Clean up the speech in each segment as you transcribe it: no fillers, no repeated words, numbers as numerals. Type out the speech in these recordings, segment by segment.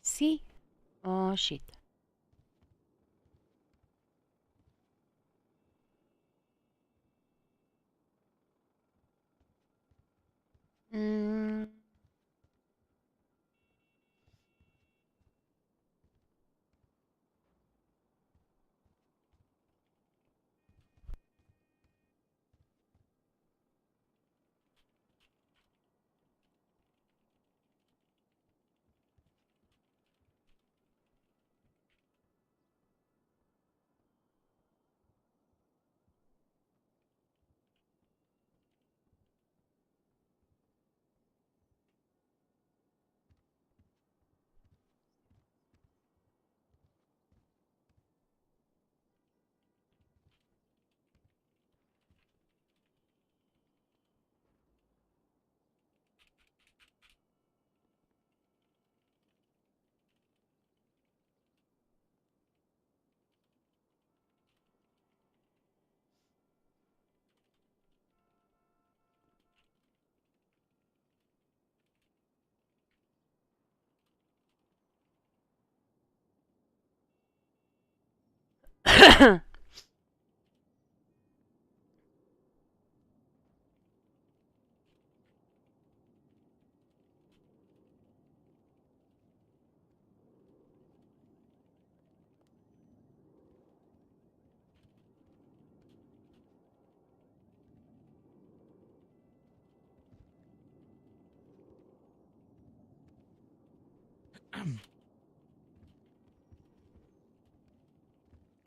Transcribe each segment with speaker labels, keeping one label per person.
Speaker 1: See? Oh shit. Mm.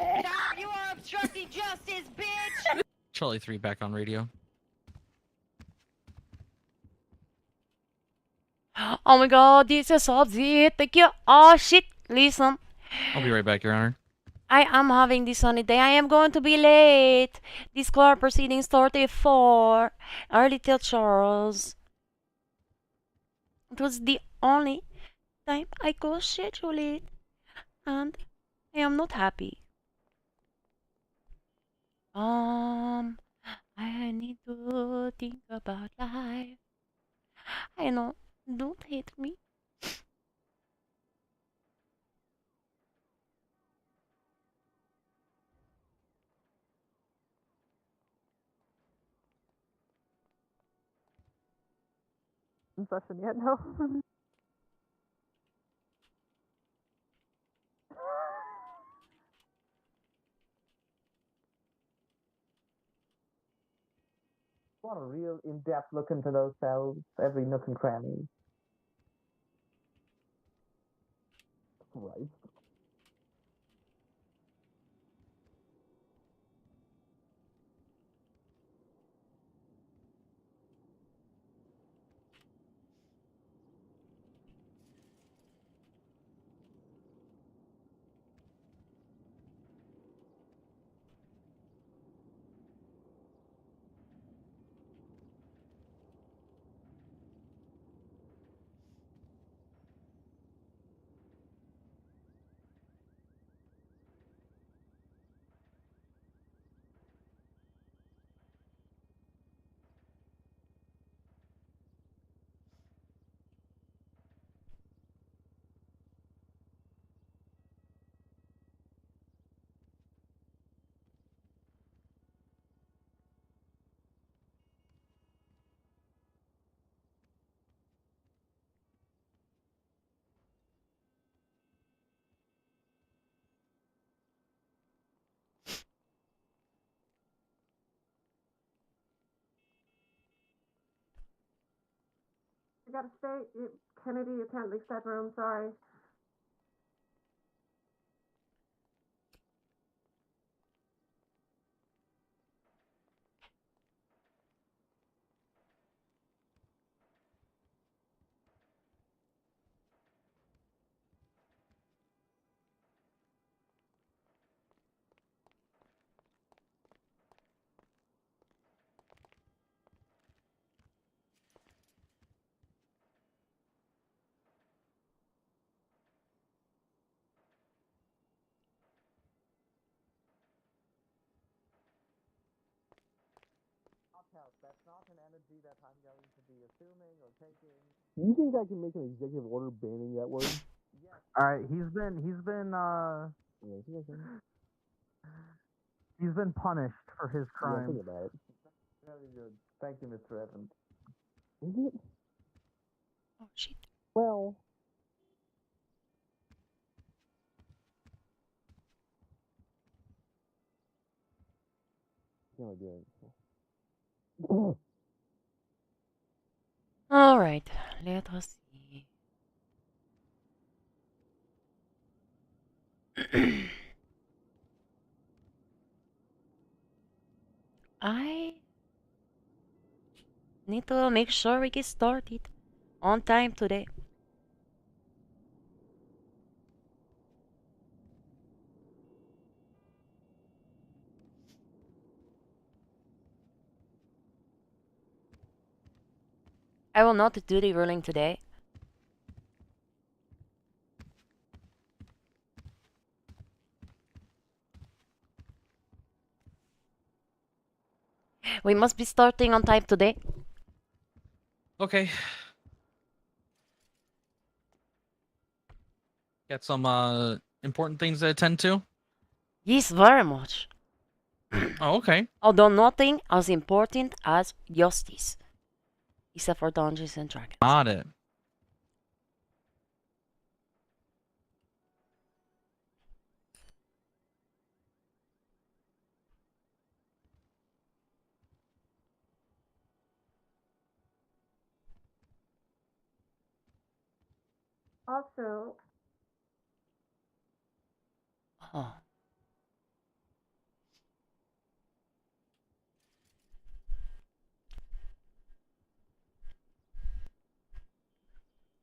Speaker 2: Stop! You are obstructing justice, bitch!
Speaker 3: Charlie 3 back on radio.
Speaker 1: Oh my god, this is so it. Thank you. Oh shit. Listen.
Speaker 3: I'll be right back, Your Honor.
Speaker 1: I am having this sunny day. I am going to be late. This court proceedings 34. Early till Charles. It was the only time I could schedule it. And I am not happy. I need to think about life. I know. Don't hate me.
Speaker 4: Session yet? No. Want a real in-depth look into those cells, every nook and cranny. Right. You gotta stay. Kennedy, you can't leave that room, sorry. That's not an energy that I'm going to be assuming or taking.
Speaker 5: You think I can make an executive order banning that word?
Speaker 4: Yes, Alright, he's been punished for his crime.
Speaker 5: think about it.
Speaker 4: Very good. Thank you, Mr. Evans.
Speaker 5: Is it?
Speaker 1: Oh shit.
Speaker 5: Well, can't really do it.
Speaker 1: All right, let us see. I need to make sure we get started on time today. I will not do the ruling today. We must be starting on time today.
Speaker 3: Okay. Got some important things to attend to.
Speaker 1: Yes, very much.
Speaker 3: Oh, okay.
Speaker 1: Although nothing as important as justice. Except for Dungeons and Dragons.
Speaker 3: Got it.
Speaker 6: Also,
Speaker 1: Oh.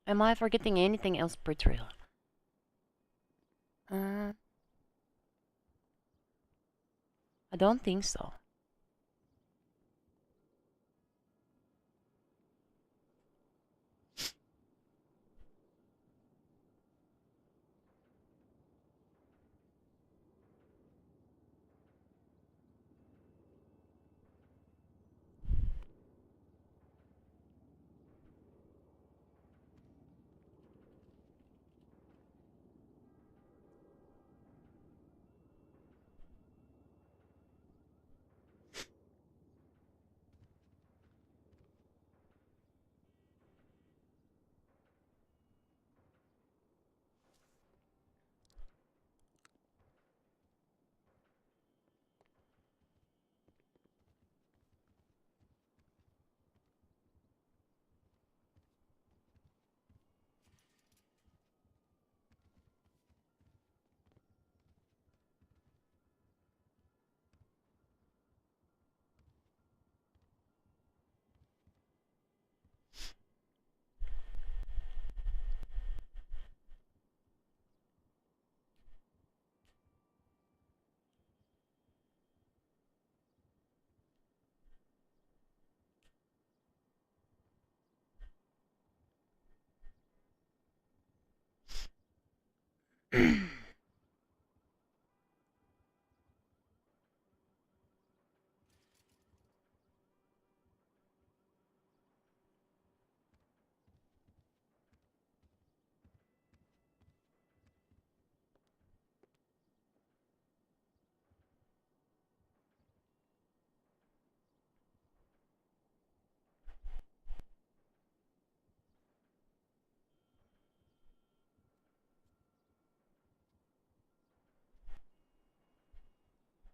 Speaker 1: Am I forgetting anything else, Pritril? I don't think so.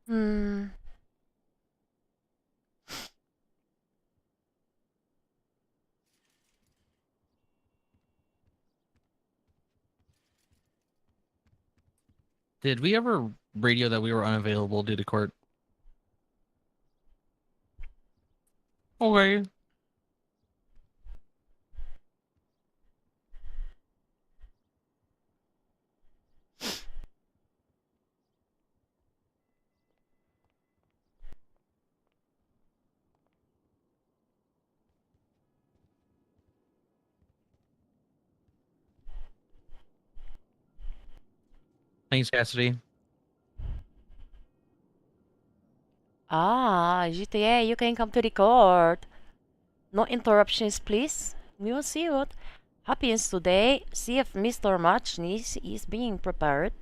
Speaker 1: Hmm.
Speaker 3: Did we ever radio that we were unavailable due to court? Okay. Thanks, Cassidy.
Speaker 1: GTA, you can come to the court. No interruptions, please. We will see what happens today. See if Mr. Matchnis is being prepared.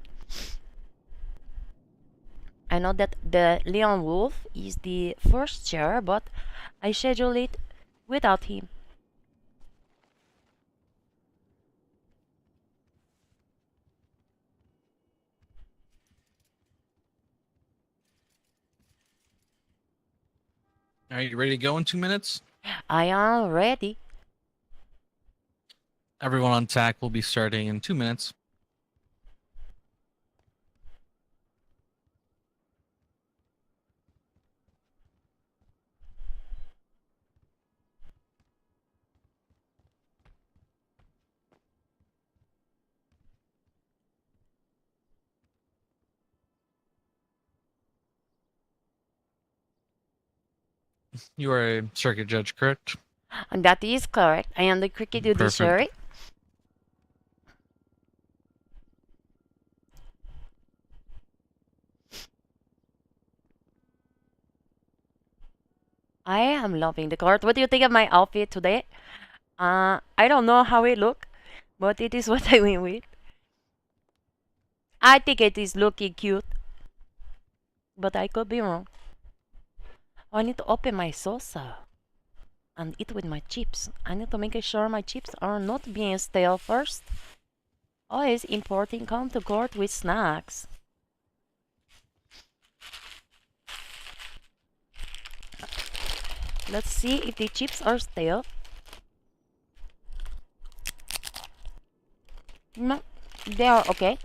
Speaker 1: I know that the Leon Wolf is the first chair, but I schedule it without him.
Speaker 3: Are you ready to go in 2 minutes?
Speaker 1: I am ready.
Speaker 3: Everyone on TAC will be starting in 2 minutes. You are a circuit judge, correct?
Speaker 1: And that is correct. I am the cricket judiciary. I am loving the court. What do you think of my outfit today? I don't know how it look, but it is what I went with. I think it is looking cute, but I could be wrong. I need to open my salsa and eat with my chips. I need to make sure my chips are not being stale first. Always important come to court with snacks. Let's see if the chips are stale. No, they are okay.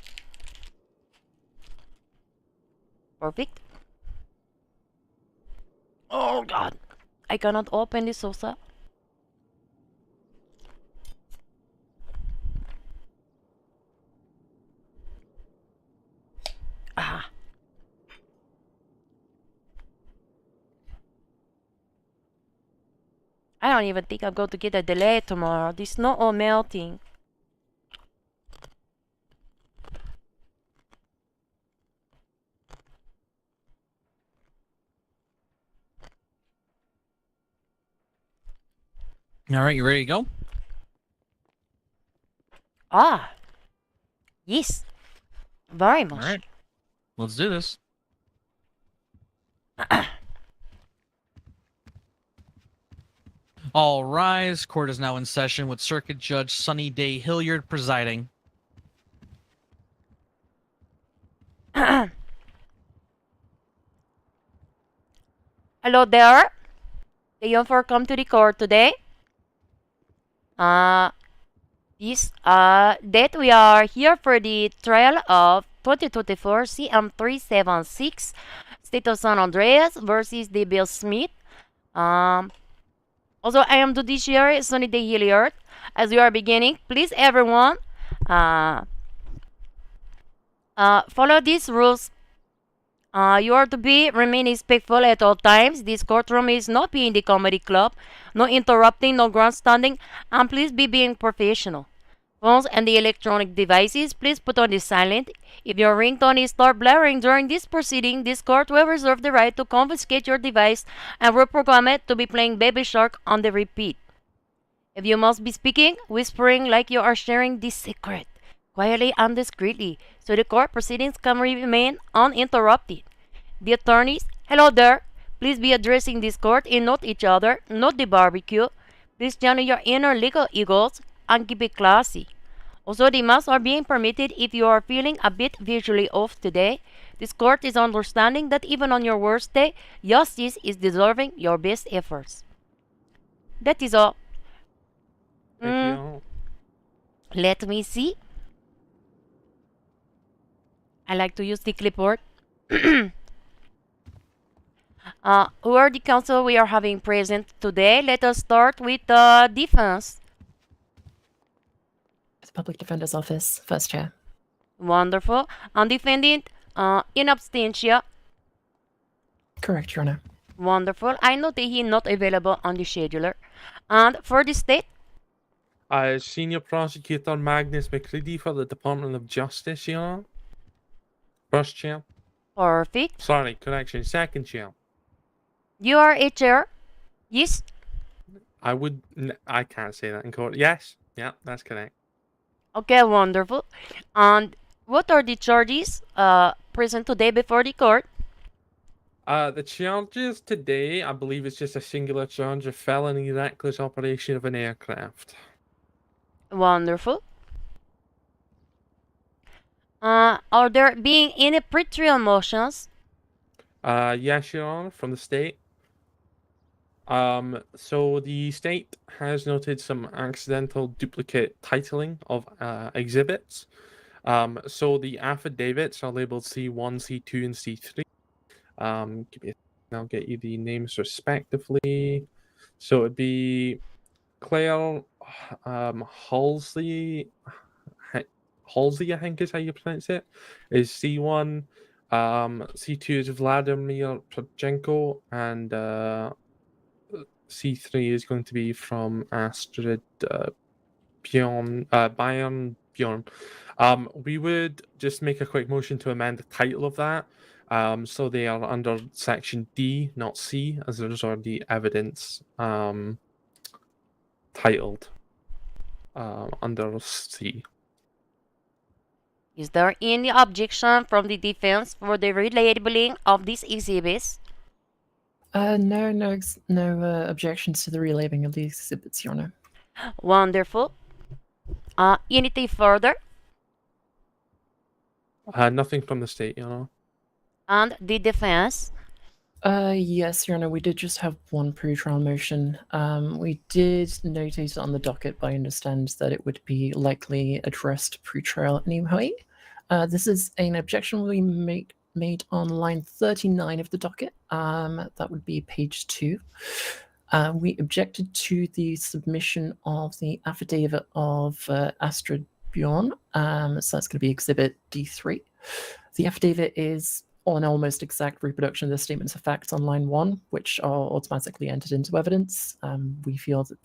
Speaker 1: Perfect. Oh god, I cannot open the salsa. Ah. I don't even think I'm going to get a delay tomorrow. The snow all melting.
Speaker 3: All right, you ready to go?
Speaker 1: Ah. Yes. Very much.
Speaker 3: All right, let's do this. All rise. Court is now in session with Circuit Judge Sunny Day Hilliard presiding.
Speaker 1: Hello there. Thank you for come to the court today. This date we are here for the trial of 2024 CM376 State of San Andreas versus the Bill Smith. Also, I am Judiciary Sunny Day Hilliard. As we are beginning, please everyone follow these rules. You are to remain respectful at all times. This courtroom is not being the comedy club. No interrupting, no grandstanding, and please be being professional. Phones and the electronic devices, please put on the silent. If your ringtone is start blaring during this proceeding, this court will reserve the right to confiscate your device and reprogram it to be playing Baby Shark on the repeat. If you must be speaking, whispering like you are sharing this secret, quietly and discreetly, so the court proceedings can remain uninterrupted. The attorneys, hello there. Please be addressing this court and not each other, not the barbecue. Please channel your inner legal egos and keep it classy. Also, the masks are being permitted if you are feeling a bit visually off today. This court is understanding that even on your worst day, justice is deserving your best efforts. That is all.
Speaker 7: Thank you.
Speaker 1: Let me see. I like to use the clipboard. Who are the counsel we are having present today? Let us start with the defense.
Speaker 8: The Public Defender's Office, first chair.
Speaker 1: Wonderful. And defendant in absentia.
Speaker 8: Correct, Your Honor.
Speaker 1: Wonderful. I note that he is not available on the scheduler. And for the state?
Speaker 7: Senior Prosecutor Magnus McCready for the Department of Justice, Your Honor. First chair.
Speaker 1: Perfect.
Speaker 7: Sorry, correction. Second chair.
Speaker 1: You are a chair? Yes?
Speaker 7: I can't say that in court. Yes. Yeah, that's correct.
Speaker 1: Okay, wonderful. And what are the charges present today before the court?
Speaker 7: The charges today, I believe it's just a singular charge of felony reckless operation of an aircraft.
Speaker 1: Wonderful. Are there being any pretrial motions?
Speaker 7: Yes, Your Honor, from the state. So the state has noted some accidental duplicate titling of exhibits. So the affidavits are labeled C1, C2, and C3. Give me I'll get you the names respectively. So it'd be Claire Halsey, Halsey, I think is how you pronounce it, is C1. C2 is Vladimir Prochenko, and C3 is going to be from Astrid Bayern Bjorn. We would just make a quick motion to amend the title of that. So they are under section D, not C, as there's already evidence titled under C.
Speaker 1: Is there any objection from the defense for the relabeling of these exhibits?
Speaker 8: No objections to the relabeling of the exhibits, Your Honor.
Speaker 1: Wonderful. Anything further?
Speaker 7: Nothing from the state, you know.
Speaker 1: And the defense?
Speaker 8: Yes, Your Honor, we did just have one pre-trial motion. We did notate on the docket, but I understand that it would be likely addressed pre-trial anyway. This is an objection we made on line 39 of the docket. That would be page 2. We objected to the submission of the affidavit of Astrid Bjorn. So that's going to be exhibit D3. The affidavit is an almost exact reproduction of the statements of facts on line 1, which are automatically entered into evidence. We feel that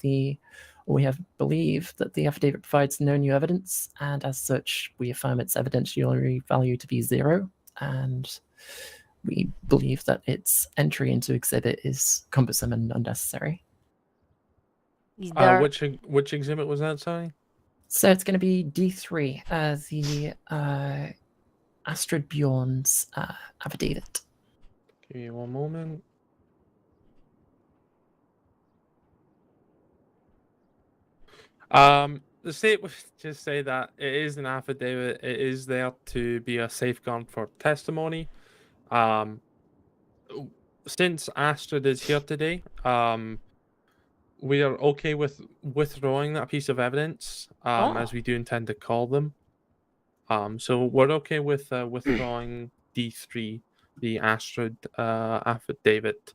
Speaker 8: believe that the affidavit provides no new evidence, and as such, we affirm its evidentiary value to be 0, and we believe that its entry into exhibit is cumbersome and unnecessary.
Speaker 1: Is there...
Speaker 7: Which exhibit was that, sorry?
Speaker 8: So it's going to be D3, the Astrid Bjorn's affidavit.
Speaker 7: Give me one moment. The state would just say that it is an affidavit. It is there to be a safeguard for testimony. Since Astrid is here today, we are okay with withdrawing that piece of evidence, as we do intend to call them. So we're okay with withdrawing D3, the Astrid affidavit.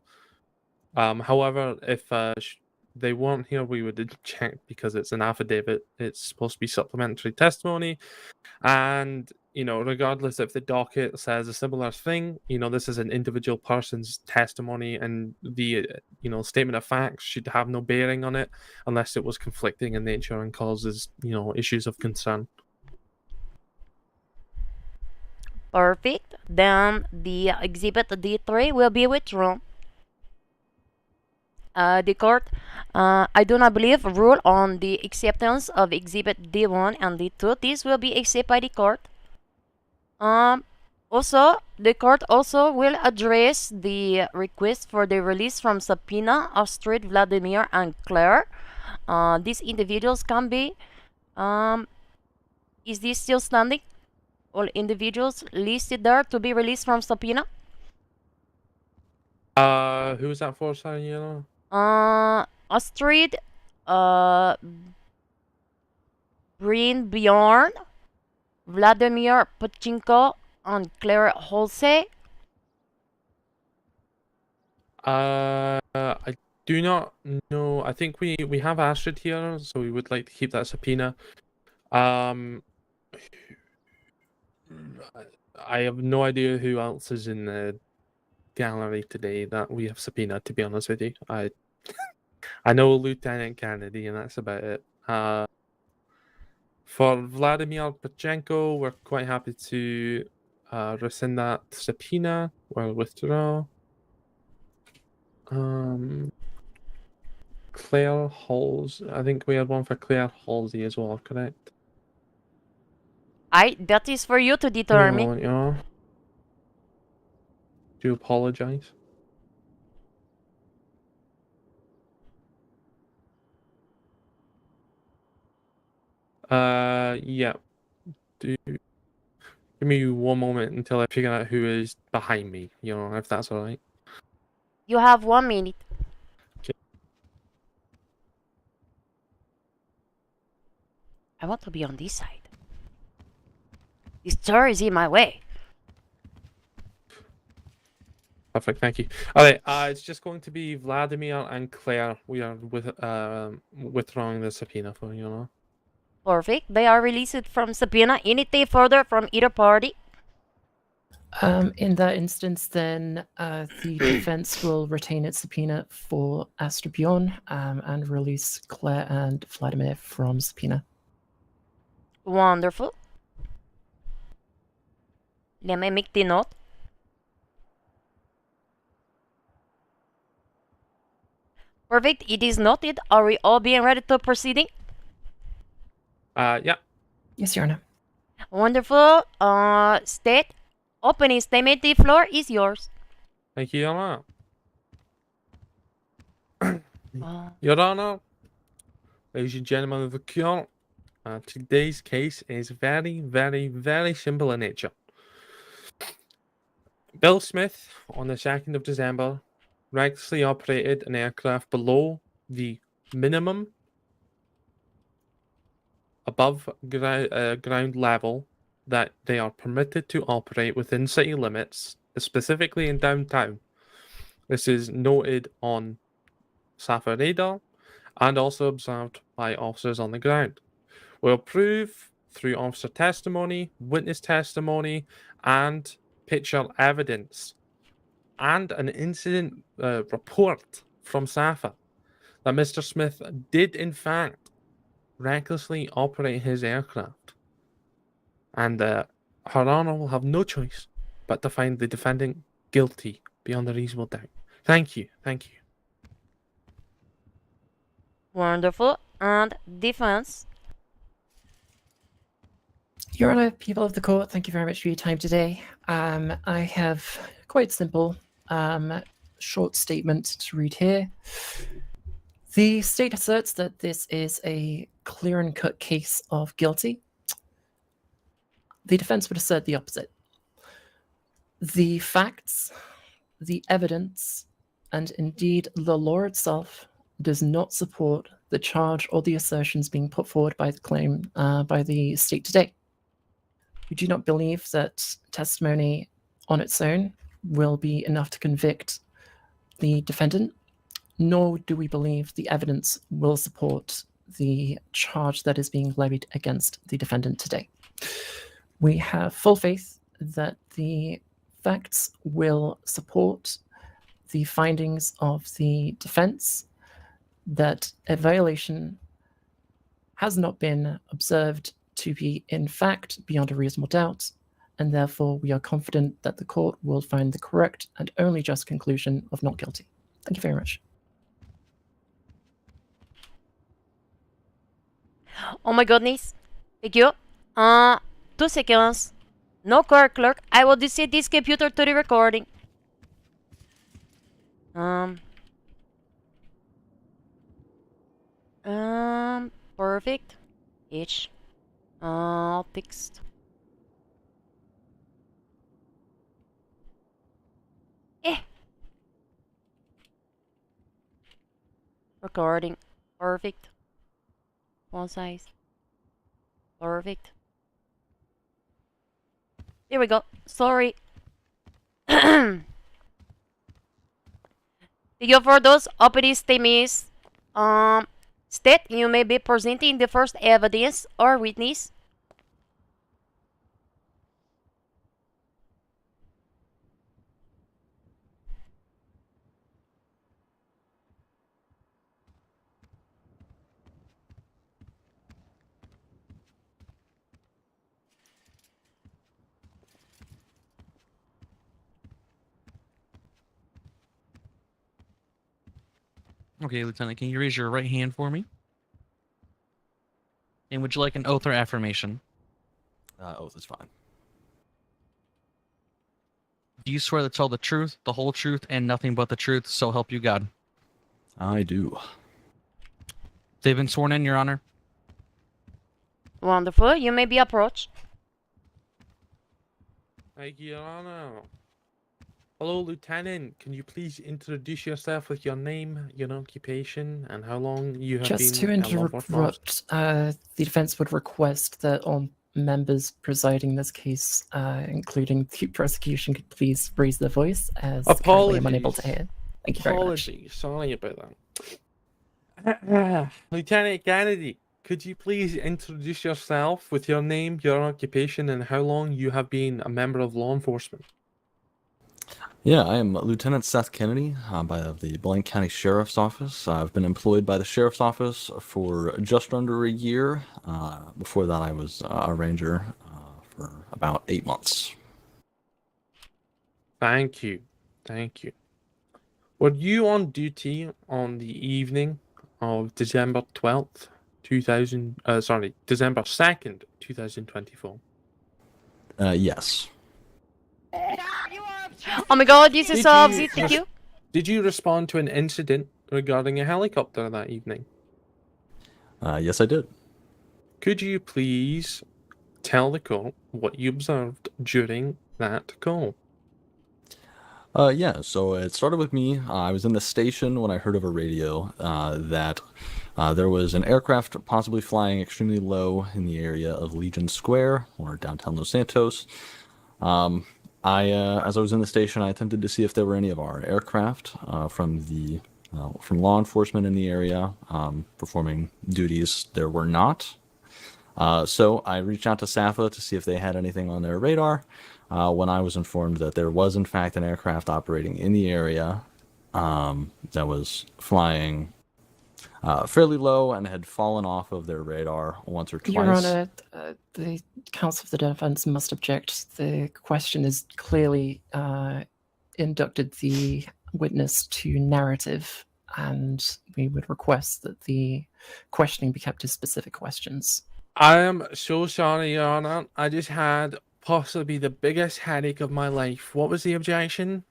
Speaker 7: However, if they weren't here, we would check because it's an affidavit. It's supposed to be supplementary testimony, and regardless if the docket says a similar thing, this is an individual person's testimony, and the statement of facts should have no bearing on it unless it was conflicting in nature and causes issues of concern.
Speaker 1: Perfect. Then the exhibit D3 will be withdrawn. The court, I do not believe, rule on the acceptance of exhibit D1 and D2. This will be accepted by the court. Also, the court also will address the request for the release from subpoena of Astrid, Vladimir, and Claire. These individuals can be. Is this still standing? All individuals listed there to be released from subpoena.
Speaker 7: Who is that for, sorry,
Speaker 1: Astrid, Bjorn, Vladimir Pachinko, and Claire Holsey.
Speaker 7: I do not know. I think we have Astrid here, so we would like to keep that subpoena. I have no idea who else is in the gallery today that we have subpoenaed, to be honest with you. I know Lieutenant Kennedy, and that's about it. For Vladimir Pachenko, we're quite happy to rescind that subpoena or withdraw. Claire Halls. I think we had one for Claire Halsey as well, correct?
Speaker 1: That is for you to
Speaker 7: Give me a
Speaker 1: determine.
Speaker 7: moment, y'all. Do apologize. Yeah. Give me one moment until I figure out who is behind me, if that's alright.
Speaker 1: You have 1 minute.
Speaker 7: Okay.
Speaker 1: I want to be on this side. This door is in my way.
Speaker 7: Perfect, thank you. Alright, it's just going to be Vladimir and Claire. We are withdrawing the subpoena for.
Speaker 1: Perfect. They are released from subpoena. Anything further from either party?
Speaker 8: In that instance, then the defense will retain its subpoena for Astropion and release Claire and Vladimir from subpoena.
Speaker 1: Wonderful. Let me make the note. Perfect. It is noted. Are we all being ready to proceeding?
Speaker 7: Yeah.
Speaker 8: Yes, Your Honor.
Speaker 1: Wonderful. State. Opening statement. The floor is yours.
Speaker 7: Thank you, Your Honor.
Speaker 1: Uh,
Speaker 7: Your Honor, ladies and gentlemen of the court, today's case is very, very, very simple in nature. Bill Smith, on the 2nd of December, recklessly operated an aircraft below the minimum above ground level that they are permitted to operate within city limits, specifically in downtown. This is noted on SAFA radar and also observed by officers on the ground. We'll prove through officer testimony, witness testimony, and picture evidence, and an incident report from SAFA that Mr. Smith did, in fact, recklessly operate his aircraft. And Her Honor will have no choice but to find the defendant guilty beyond a reasonable doubt. Thank you. Thank you.
Speaker 1: Wonderful. And defense.
Speaker 8: Your Honor, people of the court, thank you very much for your time today. I have quite simple, short statement to read here. The state asserts that this is a clear and cut case of guilty. The defense would assert the opposite. The facts, the evidence, and indeed the law itself does not support the charge or the assertions being put forward by the claim by the state today. We do not believe that testimony on its own will be enough to convict the defendant, nor do we believe the evidence will support the charge that is being levied against the defendant today. We have full faith that the facts will support the findings of the defense, that a violation has not been observed to be in fact beyond a reasonable doubt, and therefore we are confident that the court will find the correct and only just conclusion of not guilty. Thank you very much.
Speaker 1: Oh my goodness. Thank you. 2 seconds. No court clerk. I will set this computer to the recording. Perfect. H. Text. Recording. Perfect. One size. Perfect. There we go. Sorry. Thank you for those opening statements. State, you may be presenting the first evidence or witness.
Speaker 3: Okay, Lieutenant, can you raise your right hand for me? And would you like an oath or affirmation?
Speaker 9: Oath is fine.
Speaker 3: Do you swear to tell the truth, the whole truth, and nothing but the truth, so help you God?
Speaker 9: I do.
Speaker 3: They've been sworn in, Your Honor.
Speaker 1: Wonderful. You may be approached.
Speaker 7: Thank you, Your Honor. Hello, Lieutenant. Can you please introduce yourself with your name, your occupation, and how long you have
Speaker 8: Just to
Speaker 7: been a law enforcement officer?
Speaker 8: interrupt, the defense would request that all members presiding this case, including the prosecution, could please raise their voice, as currently I'm unable to hear. Thank you very much.
Speaker 7: Apologies. Sorry about that. Lieutenant Kennedy, could you please introduce yourself with your name, your occupation, and how long you have been a member of law enforcement?
Speaker 9: Yeah, I am Lieutenant Seth Kennedy by the Blaine County Sheriff's Office. I've been employed by the Sheriff's Office for just under a year. Before that, I was a ranger for about 8 months.
Speaker 7: Thank you. Thank you. Were you on duty on the evening of December 12th, December 2nd, 2024?
Speaker 9: Yes.
Speaker 2: You are obstructing.
Speaker 1: Oh my god, this is
Speaker 7: Did
Speaker 1: so
Speaker 7: you
Speaker 1: obvious. Thank you.
Speaker 7: Did you respond to an incident regarding a helicopter that evening?
Speaker 9: Yes, I did.
Speaker 7: Could you please tell the court what you observed during that call?
Speaker 9: Yeah, so it started with me. I was in the station when I heard over radio that there was an aircraft possibly flying extremely low in the area of Legion Square, or downtown Los Santos. As I was in the station, I attempted to see if there were any of our aircraft from law enforcement in the area performing duties. There were not. So I reached out to SAFA to see if they had anything on their radar. When I was informed that there was in fact an aircraft operating in the area that was flying fairly low and had fallen off of their radar once or twice.
Speaker 8: Your Honor, the counsel for the defense must object. The question is clearly inducted the witness to narrative, and we would request that the questioning be kept to specific questions.
Speaker 7: I am so sorry, Your Honor. I just had possibly the biggest headache of my life. What was the objection?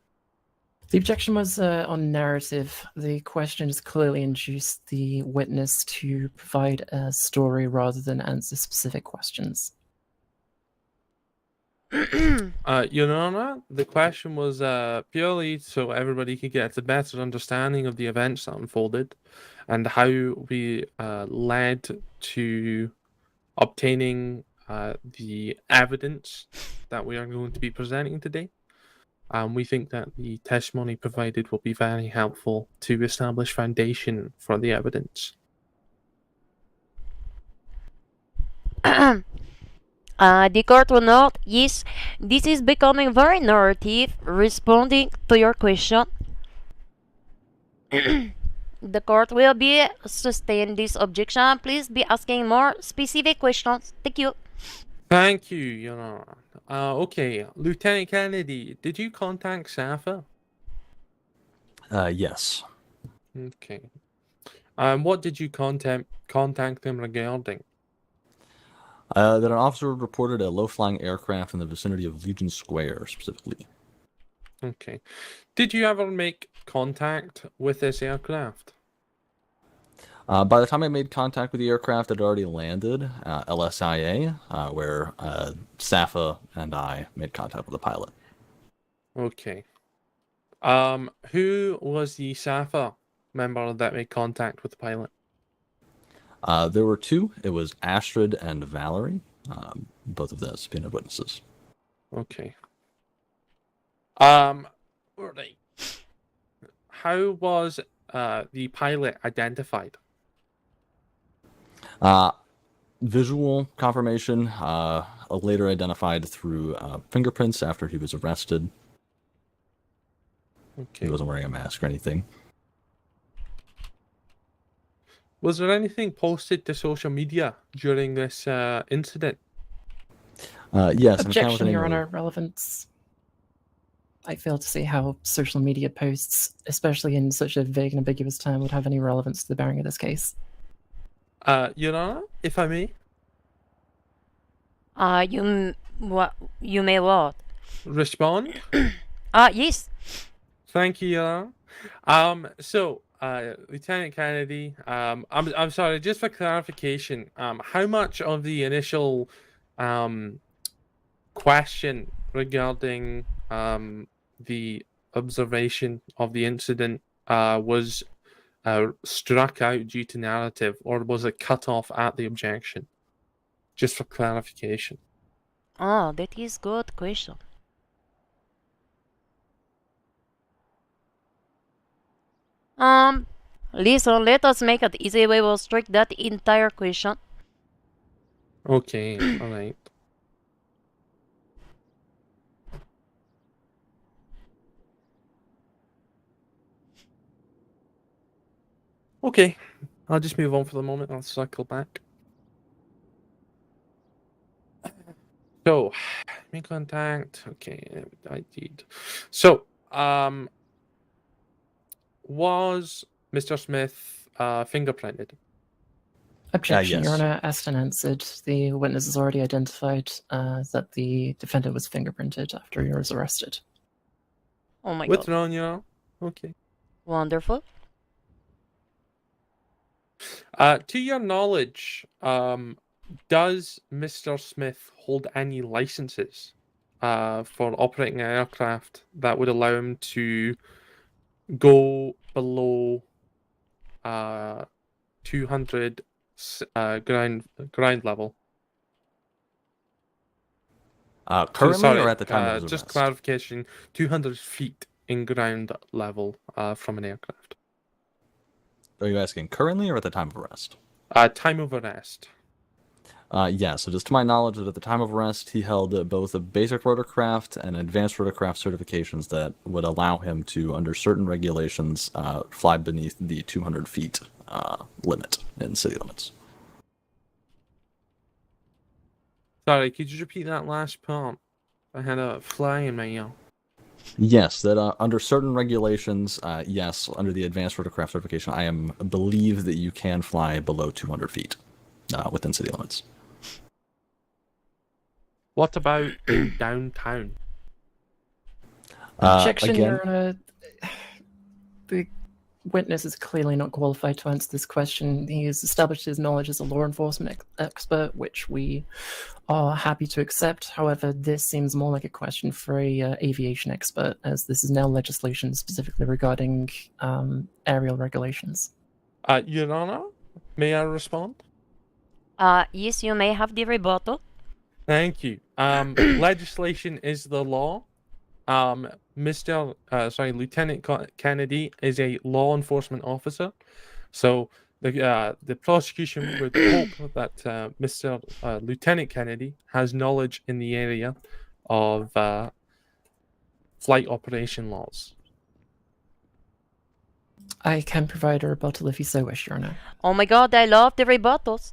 Speaker 8: The objection was on narrative. The question has clearly induced the witness to provide a story rather than answer specific questions.
Speaker 7: Your Honor, the question was purely so everybody could get a better understanding of the events that unfolded and how we led to obtaining the evidence that we are going to be presenting today. We think that the testimony provided will be very helpful to establish foundation for the evidence.
Speaker 1: The court will note, yes, this is becoming very narrative, responding to your question. The court will be sustain this objection. Please be asking more specific questions. Thank you.
Speaker 7: Thank you, Your Honor. Okay, Lieutenant Kennedy, did you contact SAFA?
Speaker 9: Yes.
Speaker 7: Okay. What did you contact them regarding?
Speaker 9: That an officer reported a low-flying aircraft in the vicinity of Legion Square, specifically.
Speaker 7: Okay. Did you ever make contact with this aircraft?
Speaker 9: By the time I made contact with the aircraft, it had already landed LSIA, where SAFA and I made contact with the pilot.
Speaker 7: Okay. Who was the SAFA member that made contact with the pilot?
Speaker 9: There were two. It was Astrid and Valerie, both of the subpoenaed witnesses.
Speaker 7: Okay. Right. How was the pilot identified?
Speaker 9: Visual confirmation, later identified through fingerprints after he was arrested.
Speaker 7: Okay.
Speaker 9: He wasn't wearing a mask or anything.
Speaker 7: Was there anything posted to social media during this incident?
Speaker 9: Yes. an account with the
Speaker 8: Objection,
Speaker 9: name
Speaker 8: Your
Speaker 9: of-
Speaker 8: Honor. Relevance. I fail to see how social media posts, especially in such a vague and ambiguous term, would have any relevance to the bearing of this case.
Speaker 7: Your Honor, if I may,
Speaker 1: What? You may what?
Speaker 7: respond.
Speaker 1: Yes.
Speaker 7: Thank you, Your Honor. Lieutenant Kennedy, I'm sorry, just for clarification, how much of the initial question regarding the observation of the incident was struck out due to narrative, or was it cut off at the objection? Just for clarification.
Speaker 1: Oh, that is good question. Listen, let us make it easy. We will strike that entire question.
Speaker 7: Okay, all right. Okay, I'll just move on for the moment. I'll circle back. So, make contact. Okay, I did. So, was Mr. Smith fingerprinted?
Speaker 8: Objection, Your
Speaker 9: yes.
Speaker 8: Honor. Asked and answered. The witness has already identified that the defendant was fingerprinted after he was arrested.
Speaker 1: Oh my god.
Speaker 7: Withdrawn, Your Honor. Okay.
Speaker 1: Wonderful.
Speaker 7: To your knowledge, does Mr. Smith hold any licenses for operating an aircraft that would allow him to go below 200 ground level?
Speaker 9: Currently or at the time of his
Speaker 7: just
Speaker 9: arrest?
Speaker 7: clarification: 200 feet in ground level from an aircraft.
Speaker 9: Are you asking currently or at the time of arrest?
Speaker 7: Time of arrest.
Speaker 9: Yeah, so just to my knowledge that at the time of arrest, he held both a basic rotorcraft and advanced rotorcraft certifications that would allow him to, under certain regulations, fly beneath the 200 feet limit in city limits.
Speaker 7: Sorry, could you repeat that last part? I had a fly in my ear.
Speaker 9: Yes, that under certain regulations, yes, under the advanced rotorcraft certification, I believe that you can fly below 200 feet within city limits.
Speaker 7: What about in downtown?
Speaker 8: Objection,
Speaker 9: again,
Speaker 8: Your Honor. The witness is clearly not qualified to answer this question. He has established his knowledge as a law enforcement expert, which we are happy to accept. However, this seems more like a question for a aviation expert, as this is now legislation specifically regarding aerial regulations.
Speaker 7: Your Honor, may I respond?
Speaker 1: Yes, you may have the rebuttal.
Speaker 7: Thank you. Legislation is the law. Lieutenant Kennedy is a law enforcement officer, so the prosecution would hope that Mr. Lieutenant Kennedy has knowledge in the area of flight operation laws.
Speaker 8: I can provide a rebuttal if you so wish, Your Honor.
Speaker 1: Oh my god, I love the rebuttals.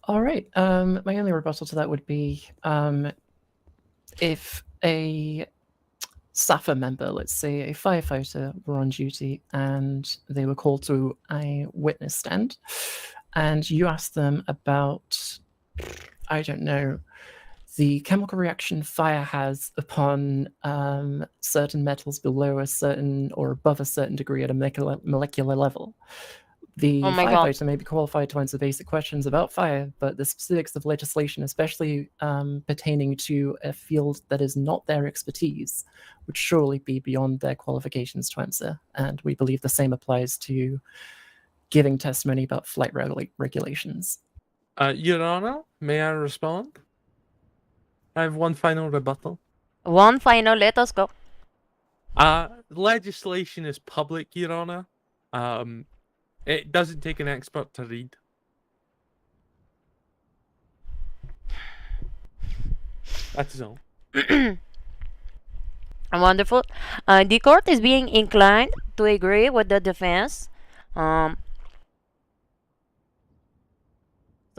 Speaker 8: All right. My only rebuttal to that would be if a SAFA member, let's say a firefighter, were on duty and they were called to a witness stand, and you asked them about, I don't know, the chemical reaction fire has upon certain metals below a certain or above a certain degree at a molecular level. The
Speaker 1: Oh my god.
Speaker 8: firefighter may be qualified to answer basic questions about fire, but the specifics of legislation, especially pertaining to a field that is not their expertise, would surely be beyond their qualifications to answer. And we believe the same applies to giving testimony about flight regulations.
Speaker 7: Your Honor, may I respond? I have one final rebuttal.
Speaker 1: One final, let us go.
Speaker 7: Legislation is public, Your Honor. It doesn't take an expert to read. That's all.
Speaker 1: Wonderful. The court is being inclined to agree with the defense. So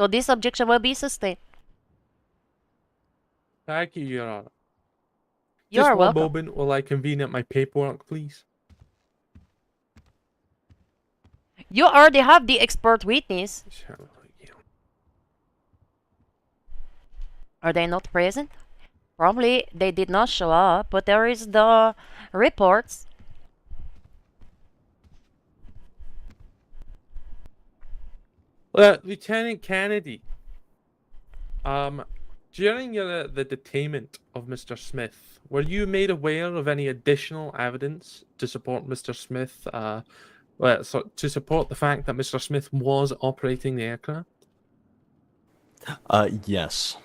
Speaker 1: this objection will be sustained.
Speaker 7: Thank you, Your Honor.
Speaker 1: You
Speaker 7: Just
Speaker 1: are
Speaker 7: one
Speaker 1: welcome.
Speaker 7: moment while I convene at my paperwork, please.
Speaker 1: You already have the expert witness. Are they not present? Probably they did not show up, but there is the reports.
Speaker 7: Lieutenant Kennedy, during the detainment of Mr. Smith, were you made aware of any additional evidence to support Mr. Smith, to support the fact that Mr. Smith was operating the aircraft?
Speaker 9: Yes.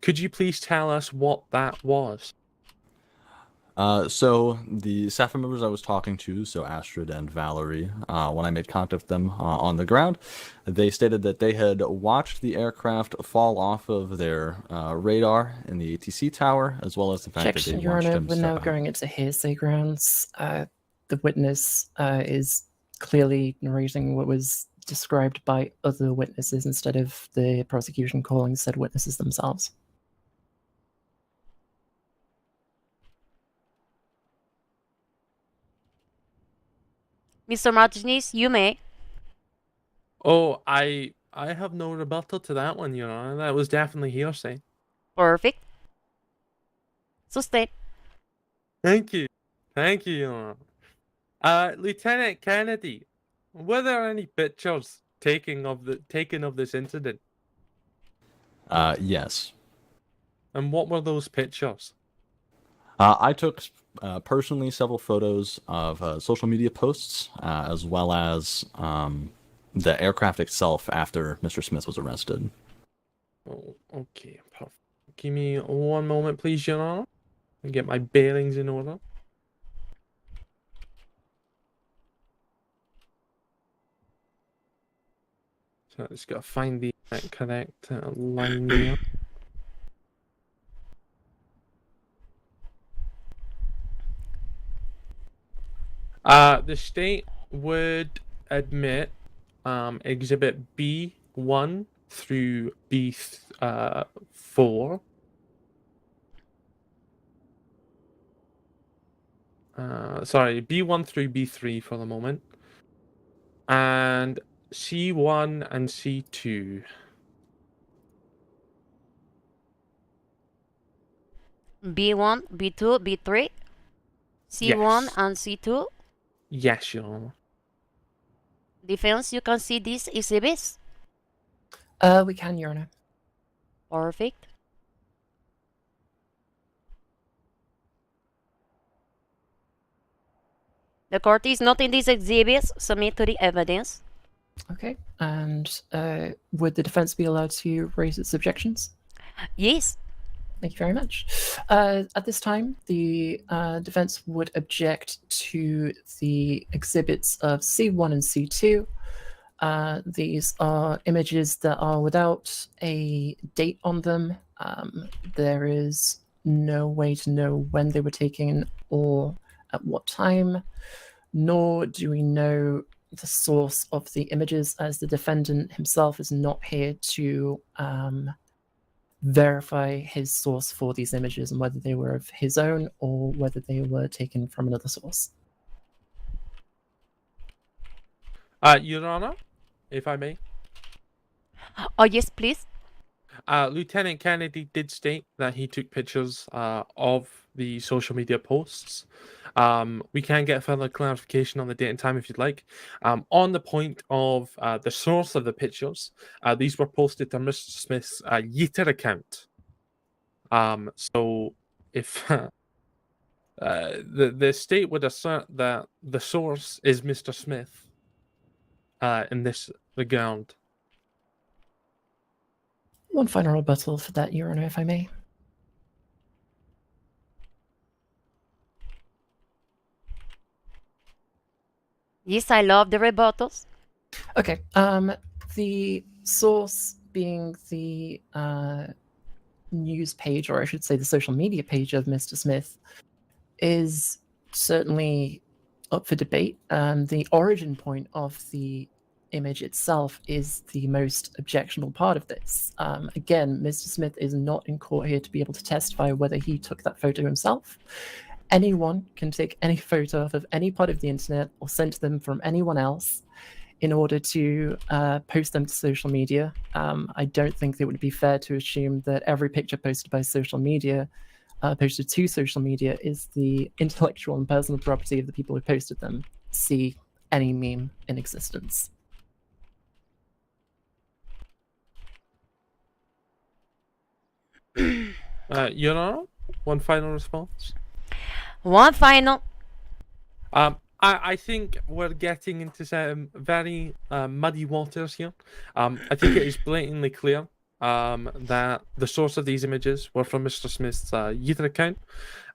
Speaker 7: Could you please tell us what that was?
Speaker 9: So the staff members I was talking to, so Astrid and Valerie, when I made contact with them on the ground, they stated that they had watched the aircraft fall off of their radar in the ATC tower, as well as the fact that
Speaker 8: Objection,
Speaker 9: they
Speaker 8: Your
Speaker 9: watched
Speaker 8: Honor.
Speaker 9: him
Speaker 8: We're
Speaker 9: step
Speaker 8: now
Speaker 9: out.
Speaker 8: going into hearsay grounds. The witness is clearly narrating what was described by other witnesses instead of the prosecution calling said witnesses themselves.
Speaker 1: Mr. Martinez, you may.
Speaker 7: Oh, I have no rebuttal to that one, Your Honor. That was definitely hearsay.
Speaker 1: Perfect. Sustain.
Speaker 7: Thank you. Thank you, Your Honor. Lieutenant Kennedy, were there any pictures taken of this incident?
Speaker 9: Yes.
Speaker 7: And what were those pictures?
Speaker 9: I took personally several photos of social media posts, as well as the aircraft itself after Mr. Smith was arrested.
Speaker 7: Oh, okay, perfect. Give me one moment, please, Your Honor. And get my bearings in order. So I just gotta find the correct line there. The state would admit exhibit B1 through B4. Sorry, B1 through B3 for the moment. And C1 and C2.
Speaker 1: B1, B2, B3, C1
Speaker 7: Yes.
Speaker 1: and C2.
Speaker 7: Yes, Your Honor.
Speaker 1: Defense, you can see these exhibits.
Speaker 8: We can, Your Honor.
Speaker 1: Perfect. The court is noting these exhibits. Submit to the evidence.
Speaker 8: Okay. And would the defense be allowed to raise its objections?
Speaker 1: Yes.
Speaker 8: Thank you very much. At this time, the defense would object to the exhibits of C1 and C2. These are images that are without a date on them. There is no way to know when they were taken or at what time, nor do we know the source of the images, as the defendant himself is not here to verify his source for these images and whether they were of his own or whether they were taken from another source.
Speaker 7: Your Honor, if I may.
Speaker 1: Oh, yes, please.
Speaker 7: Lieutenant Kennedy did state that he took pictures of the social media posts. We can get further clarification on the date and time if you'd like. On the point of the source of the pictures, these were posted to Mr. Smith's Yeeter account. So if the state would assert that the source is Mr. Smith in this regard.
Speaker 8: One final rebuttal for that, Your Honor, if I may.
Speaker 1: Yes, I love the rebuttals.
Speaker 8: Okay. The source being the news page, or I should say the social media page of Mr. Smith, is certainly up for debate. The origin point of the image itself is the most objectionable part of this. Again, Mr. Smith is not in court here to be able to testify whether he took that photo himself. Anyone can take any photo of any part of the internet or send them from anyone else in order to post them to social media. I don't think it would be fair to assume that every picture posted by social media, posted to social media, is the intellectual and personal property of the people who posted them. See any meme in existence.
Speaker 7: Your Honor, one final response.
Speaker 1: One final.
Speaker 7: I think we're getting into some very muddy waters here. I think it is blatantly clear that the source of these images were from Mr. Smith's user account,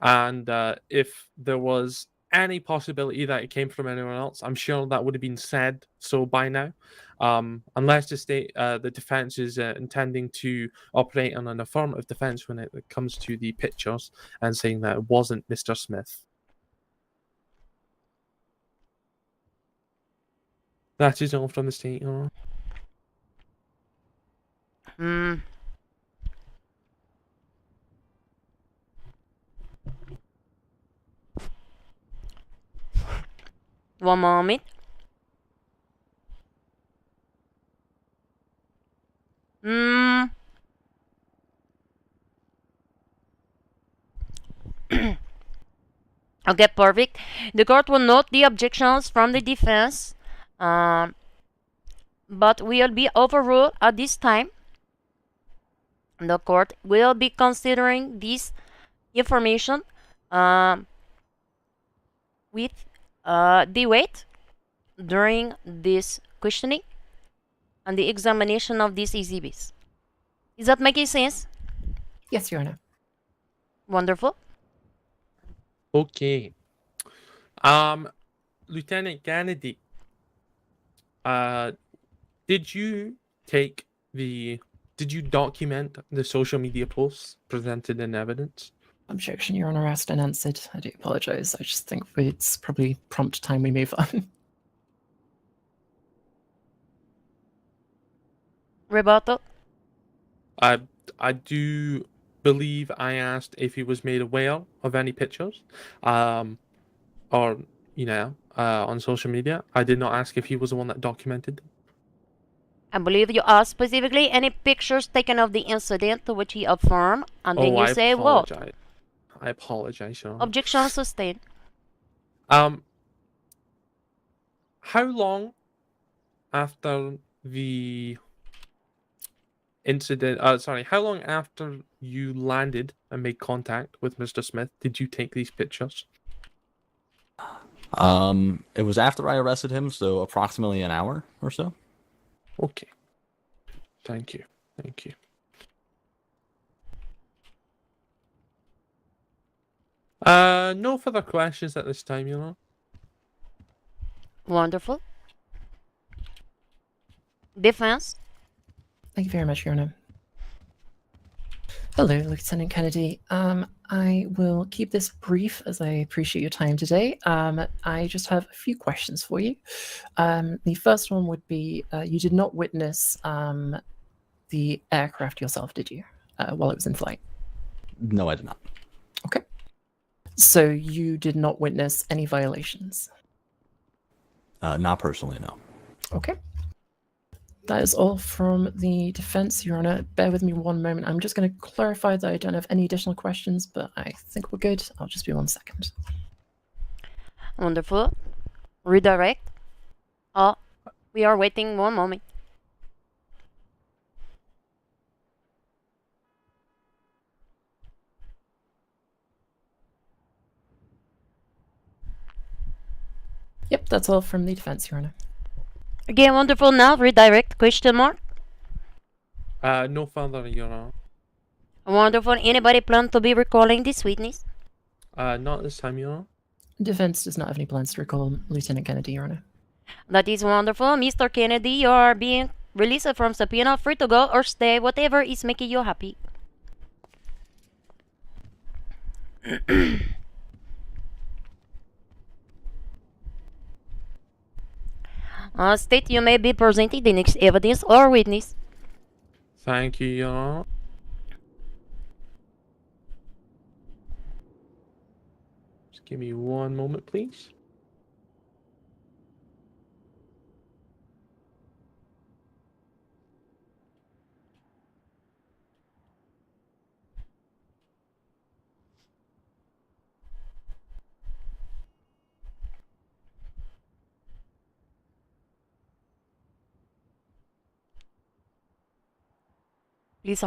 Speaker 7: and if there was any possibility that it came from anyone else, I'm sure that would have been said so by now. Unless the defense is intending to operate on an affirmative defense when it comes to the pictures and saying that it wasn't Mr. Smith. That is all from the state, Your Honor.
Speaker 1: One moment. Okay, perfect. The court will note the objections from the defense, but will be overruled at this time. The court will be considering this information with the weight during this questioning and the examination of these exhibits. Is that making sense?
Speaker 8: Yes, Your Honor.
Speaker 1: Wonderful.
Speaker 7: Okay. Lieutenant Kennedy, did you document the social media posts presented in evidence?
Speaker 8: Objection, Your Honor, asked and answered. I do apologize. I just think it's probably prompt time we move on.
Speaker 1: Rebuttal.
Speaker 7: I do believe I asked if he was made aware of any pictures, or on social media. I did not ask if he was the one that documented them.
Speaker 1: I believe you asked specifically any pictures taken of the incident, to which he affirmed, and then you say what?
Speaker 7: I apologize, Your Honor.
Speaker 1: Objection sustained.
Speaker 7: How long after the incident? How long after you landed and made contact with Mr. Smith did you take these pictures?
Speaker 9: It was after I arrested him, so approximately an hour or so.
Speaker 7: Okay. Thank you. No further questions at this time, Your Honor.
Speaker 1: Wonderful. Defense.
Speaker 8: Thank you very much, Your Honor. Hello, Lieutenant Kennedy. I will keep this brief as I appreciate your time today. I just have a few questions for you. The first one would be, you did not witness the aircraft yourself, did you, while it was in flight?
Speaker 9: No, I did not.
Speaker 8: Okay. So you did not witness any violations?
Speaker 9: Not personally, no.
Speaker 8: Okay. That is all from the defense, Your Honor. Bear with me one moment. I'm just going to clarify that I don't have any additional questions, but I think we're good. I'll just be 1 second.
Speaker 1: Wonderful. Redirect. Oh, we are waiting 1 moment.
Speaker 8: Yep, that's all from the defense, Your Honor.
Speaker 1: Again, wonderful. Now redirect. Question mark.
Speaker 7: No further, Your Honor.
Speaker 1: Wonderful. Anybody plan to be recalling this witness?
Speaker 7: Not this time, Your Honor.
Speaker 8: Defense does not have any plans to recall Lieutenant Kennedy, Your Honor.
Speaker 1: That is wonderful. Mr. Kennedy, you are being released from subpoena, free to go or stay, whatever is making you happy. State, you may be presenting the next evidence or witness.
Speaker 7: Thank you, Your Honor. Just give me one moment, please.
Speaker 1: Please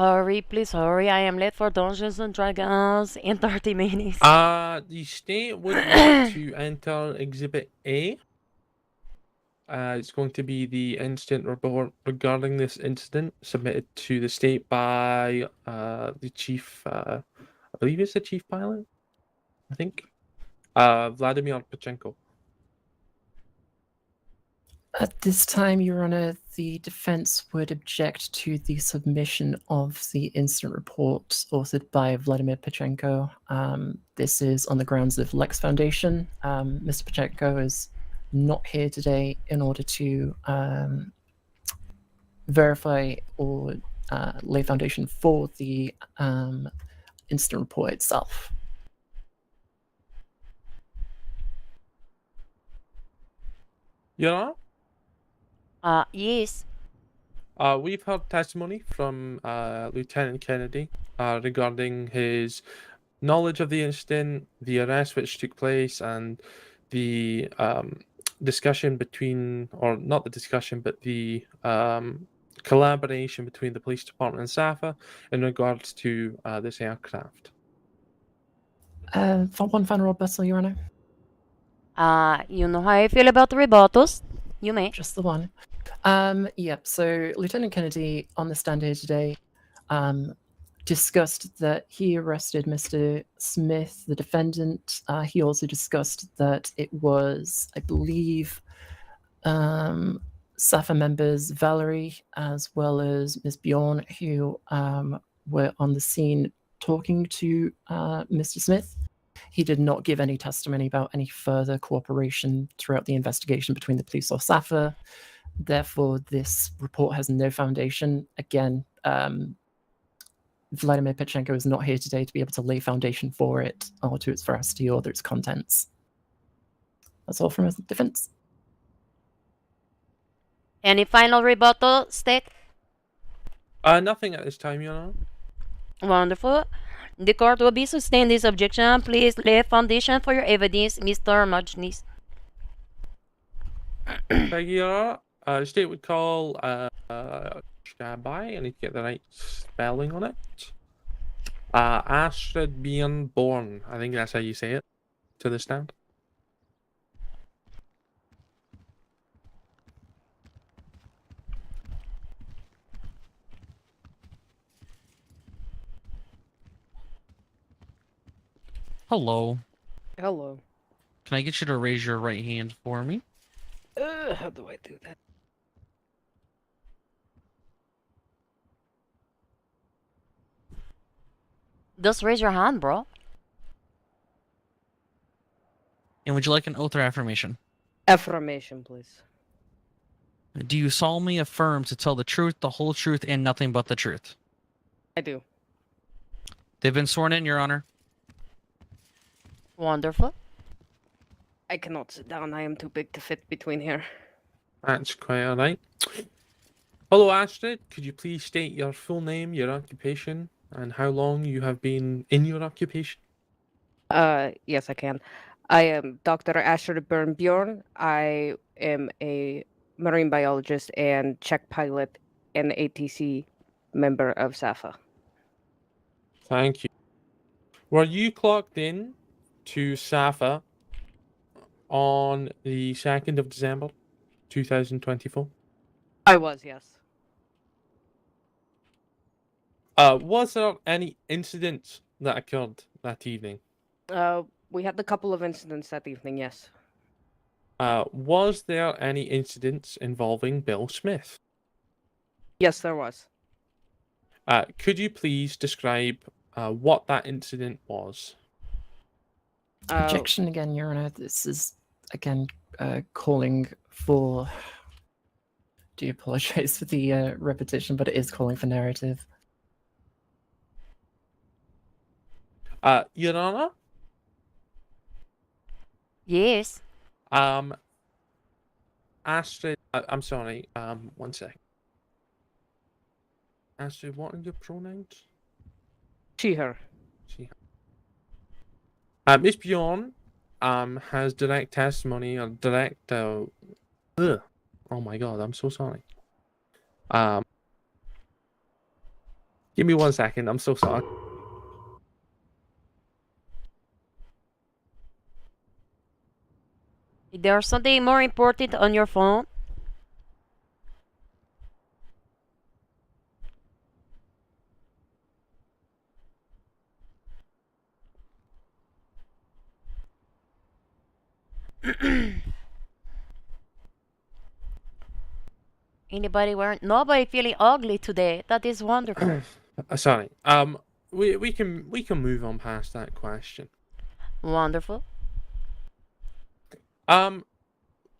Speaker 1: hurry. I am late for Dungeons and Dragons in 30 minutes.
Speaker 7: The state would like to enter Exhibit A. It's going to be the incident report regarding this incident submitted to the state by the chief. I believe it's the chief pilot. I think. Vladimir Pachenko.
Speaker 8: At this time, Your Honor, the defense would object to the submission of the incident report authored by Vladimir Pachenko. This is on the grounds of Lex Foundation. Mr. Pachenko is not here today in order to verify or lay foundation for the incident report itself.
Speaker 7: Your Honor?
Speaker 1: Yes.
Speaker 7: We've heard testimony from Lieutenant Kennedy regarding his knowledge of the incident, the arrest which took place, and the discussion between, or not the discussion, but the collaboration between the police department and SAFA in regards to this aircraft.
Speaker 8: For one final rebuttal, Your Honor.
Speaker 1: You know how I feel about the rebuttals? You may.
Speaker 8: Just the one. Yep. So Lieutenant Kennedy on the stand here today discussed that he arrested Mr. Smith, the defendant. He also discussed that it was, I believe, SAFA members Valerie as well as Ms. Bjorn who were on the scene talking to Mr. Smith. He did not give any testimony about any further cooperation throughout the investigation between the police or SAFA. Therefore, this report has no foundation. Again, Vladimir Pachenko is not here today to be able to lay foundation for it, or to its veracity, or its contents. That's all from his defense.
Speaker 1: Any final rebuttal, State?
Speaker 7: Nothing at this time, Your Honor.
Speaker 1: Wonderful. The court will be sustained this objection. Please lay foundation for your evidence, Mr. Majnis.
Speaker 7: Thank you, Your Honor. The state would call standby. I need to get the right spelling on it. Astrid being born. I think that's how you say it. To the stand.
Speaker 3: Hello.
Speaker 10: Hello.
Speaker 3: Can I get you to raise your right hand for me?
Speaker 10: How do I do that?
Speaker 1: Just raise your hand, bro.
Speaker 3: And would you like an oath or affirmation?
Speaker 10: Affirmation, please.
Speaker 3: Do you solemnly affirm to tell the truth, the whole truth, and nothing but the truth?
Speaker 10: I do.
Speaker 3: They've been sworn in, Your Honor.
Speaker 1: Wonderful.
Speaker 10: I cannot sit down. I am too big to fit between here.
Speaker 7: That's quite alright. Hello, Astrid. Could you please state your full name, your occupation, and how long you have been in your occupation?
Speaker 10: Yes, I can. I am Dr. Astrid Bjorn. I am a marine biologist and check pilot and ATC member of SAFA.
Speaker 7: Thank you. Were you clocked in to SAFA on the 2nd of December, 2024?
Speaker 10: I was, yes.
Speaker 7: Was there any incidents that occurred that evening?
Speaker 10: We had a couple of incidents that evening, yes.
Speaker 7: Was there any incidents involving Bill Smith?
Speaker 10: Yes, there was.
Speaker 7: Could you please describe what that incident was?
Speaker 8: Objection again, Your Honor. This is, again, calling for do apologize for the repetition, but it is calling for narrative.
Speaker 7: Your Honor,
Speaker 1: Yes.
Speaker 7: Astrid, I'm sorry, one sec. Astrid, what are your pronouns?
Speaker 10: She, her.
Speaker 7: She. Miss Bjorn, has direct testimony or direct, ugh. Oh my god, I'm so sorry. Give me 1 second, I'm so sorry.
Speaker 1: Is there something more important on your phone? Anybody wearing? Nobody feeling ugly today. That is wonderful.
Speaker 7: Sorry. We can move on past that question.
Speaker 1: Wonderful.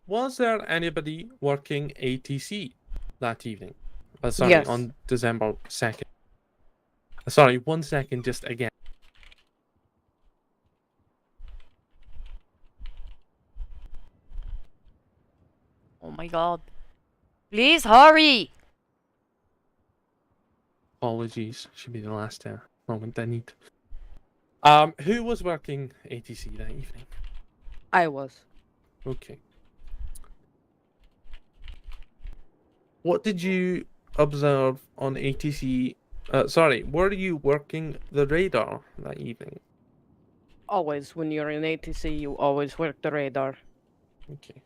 Speaker 7: Was there anybody working ATC that evening? Sorry,
Speaker 10: Yes.
Speaker 7: on December 2nd. Sorry, 1 second, just again.
Speaker 1: Oh my god. Please hurry.
Speaker 7: Apologies, should be the last moment I need. Who was working ATC that evening?
Speaker 10: I was.
Speaker 7: Okay. What did you observe on ATC? Sorry, were you working the radar that evening?
Speaker 10: Always, when you're in ATC, you always work the radar.
Speaker 7: Okay.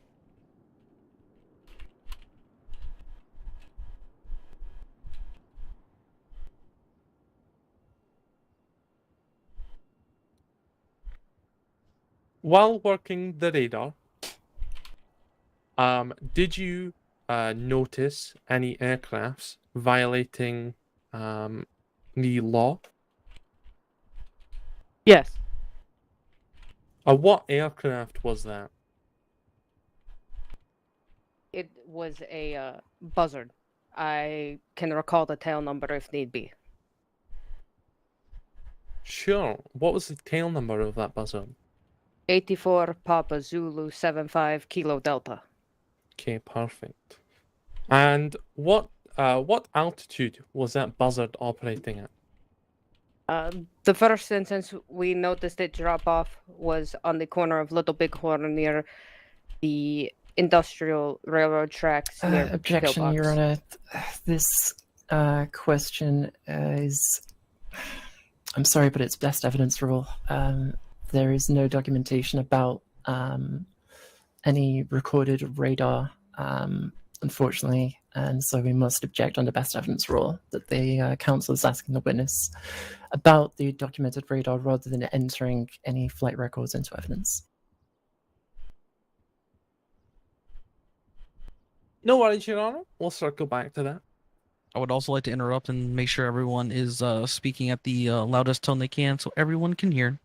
Speaker 7: While working the radar, did you notice any aircrafts violating the law?
Speaker 10: Yes.
Speaker 7: What aircraft was that?
Speaker 10: It was a buzzard. I can recall the tail number if need be.
Speaker 7: Sure. What was the tail number of that buzzard?
Speaker 10: 84 Papa Zulu 75 Kilo Delta.
Speaker 7: Okay, perfect. And what altitude was that buzzard operating at?
Speaker 10: The first instance we noticed it drop off was on the corner of Little Bighorn near the industrial railroad tracks near
Speaker 8: Objection,
Speaker 10: Pillbox.
Speaker 8: Your Honor. This question is. I'm sorry, but it's best evidence rule. There is no documentation about any recorded radar, unfortunately, and so we must object under best evidence rule that the counsel is asking the witness about the documented radar rather than entering any flight records into evidence.
Speaker 7: No worries, Your Honor. We'll circle back to that.
Speaker 3: I would also like to interrupt and make sure everyone is speaking at the loudest tone they can so everyone can hear.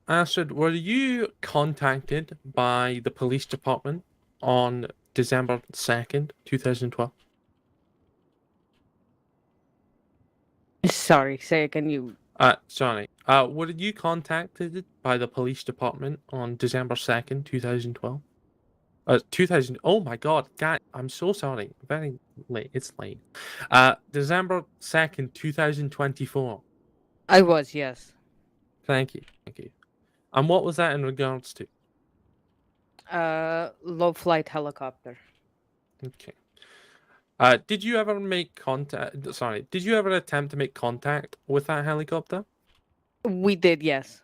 Speaker 7: Astrid, were you contacted by the police department on December 2nd, 2012?
Speaker 10: Sorry, say again.
Speaker 7: Sorry. Were you contacted by the police department on December 2nd, 2012? 2000. Oh my god, guy, I'm so sorry. Very late. It's late. December 2nd, 2024.
Speaker 10: I was, yes.
Speaker 7: Thank you. Thank you. And what was that in regards to?
Speaker 10: Low flight helicopter.
Speaker 7: Okay. Did you ever make contact? Sorry, did you ever attempt to make contact with that helicopter?
Speaker 10: We did, yes.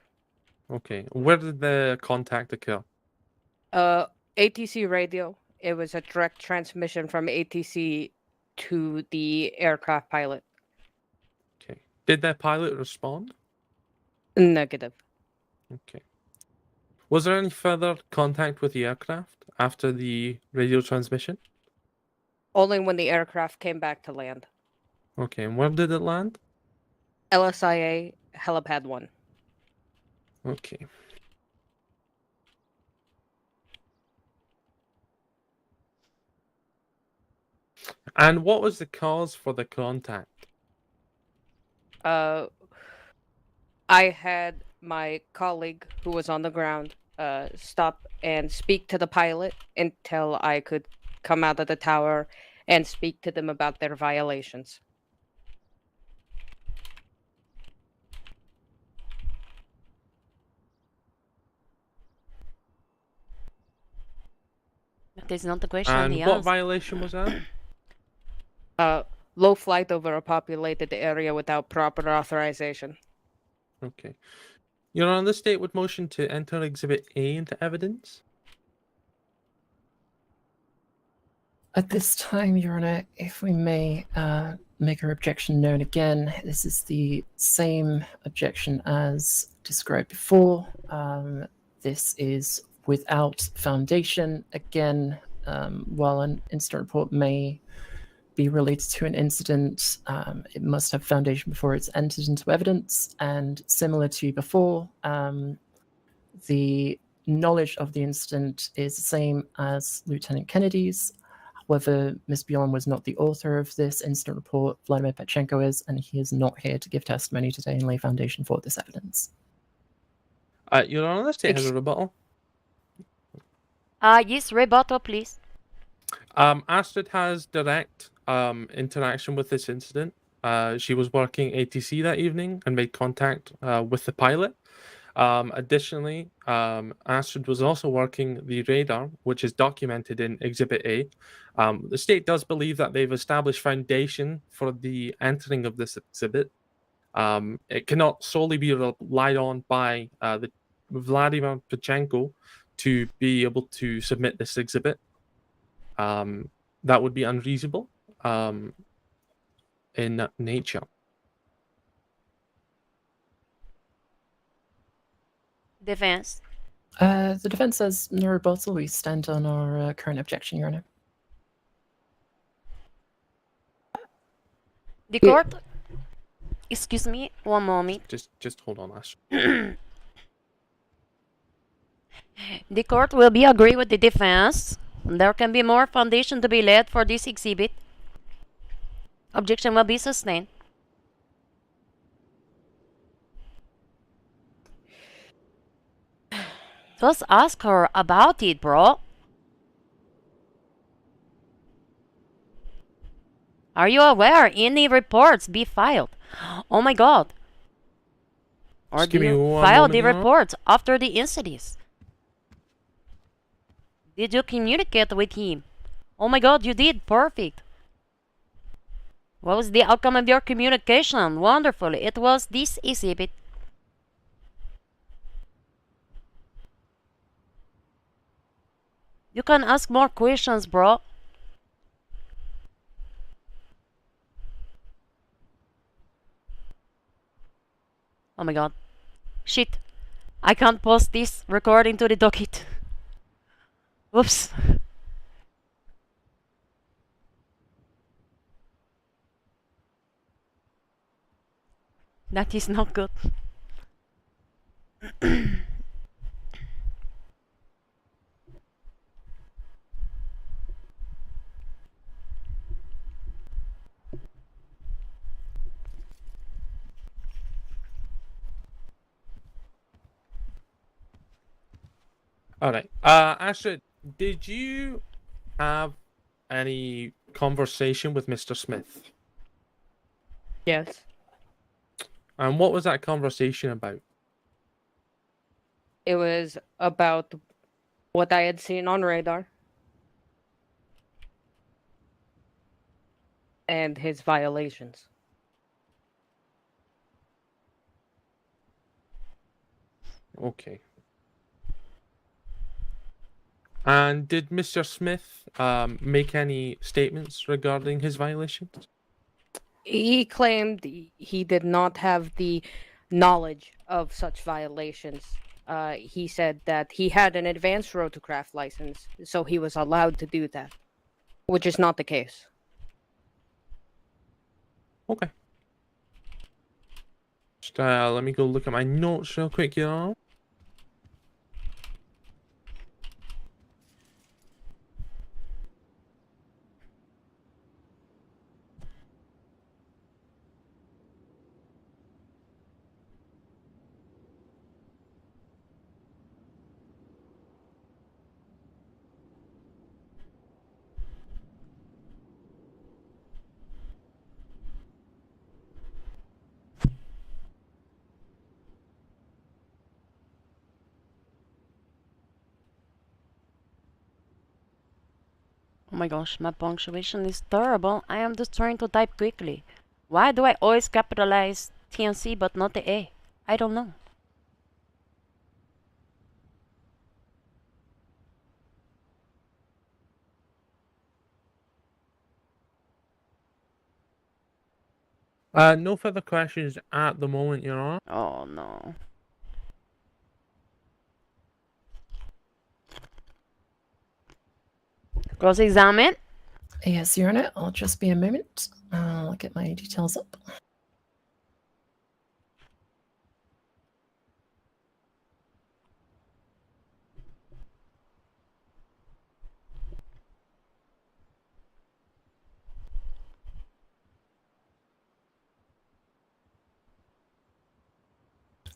Speaker 7: Okay. Where did the contact occur?
Speaker 10: ATC radio. It was a direct transmission from ATC to the aircraft pilot.
Speaker 7: Okay. Did that pilot respond?
Speaker 10: Negative.
Speaker 7: Okay. Was there any further contact with the aircraft after the radio transmission?
Speaker 10: Only when the aircraft came back to land.
Speaker 7: Okay, and where did it land?
Speaker 10: LSIA Helipad 1.
Speaker 7: Okay. And what was the cause for the contact?
Speaker 10: I had my colleague who was on the ground stop and speak to the pilot until I could come out of the tower and speak to them about their violations.
Speaker 1: That is not the question
Speaker 7: And
Speaker 1: he
Speaker 7: what
Speaker 1: asked.
Speaker 7: violation was that?
Speaker 10: Low flight over a populated area without proper authorization.
Speaker 7: Okay. Your Honor, the state would motion to enter Exhibit A into evidence.
Speaker 8: At this time, Your Honor, if we may make our objection known again, this is the same objection as described before. This is without foundation. Again, while an incident report may be related to an incident, it must have foundation before it's entered into evidence. And similar to before, the knowledge of the incident is the same as Lieutenant Kennedy's. However, Ms. Bjorn was not the author of this incident report. Vladimir Petchenko is, and he is not here to give testimony today and lay foundation for this evidence.
Speaker 7: Your Honor, the state has a rebuttal.
Speaker 1: Yes, rebuttal, please.
Speaker 7: Astrid has direct interaction with this incident. She was working ATC that evening and made contact with the pilot. Additionally, Astrid was also working the radar, which is documented in Exhibit A. The state does believe that they've established foundation for the entering of this exhibit. It cannot solely be relied on by the Vladimir Petchenko to be able to submit this exhibit. That would be unreasonable in nature.
Speaker 1: Defense.
Speaker 8: The defense says no rebuttal. We stand on our current objection, Your Honor.
Speaker 1: The court. Excuse me, one moment.
Speaker 7: Just hold on, Astrid.
Speaker 1: The court will be agree with the defense. There can be more foundation to be laid for this exhibit. Objection will be sustained. Just ask her about it, bro. Are you aware any reports be filed? Oh my god. Or
Speaker 7: Just
Speaker 1: do
Speaker 7: give me
Speaker 1: you
Speaker 7: one
Speaker 1: file
Speaker 7: moment
Speaker 1: the
Speaker 7: here.
Speaker 1: reports after the incidents? Did you communicate with him? Oh my god, you did. Perfect. What was the outcome of your communication? Wonderful. It was this exhibit. You can ask more questions, bro. Oh my god. Shit. I can't post this recording to the docket. Whoops. That is not good.
Speaker 7: All right. Astrid, did you have any conversation with Mr. Smith?
Speaker 10: Yes.
Speaker 7: And what was that conversation about?
Speaker 10: It was about what I had seen on radar and his violations.
Speaker 7: Okay. And did Mr. Smith make any statements regarding his violations?
Speaker 10: He claimed he did not have the knowledge of such violations. He said that he had an advanced rotorcraft license, so he was allowed to do that, which is not the case.
Speaker 7: Okay. Just let me go look at my notes real quick, you know.
Speaker 1: Oh my gosh, my punctuation is terrible. I am just trying to type quickly. Why do I always capitalize TNC but not the A? I don't know.
Speaker 7: No further questions at the moment, Your Honor.
Speaker 1: Oh no. Cross-examine.
Speaker 8: Yes, Your Honor. I'll just be a moment. I'll get my details up.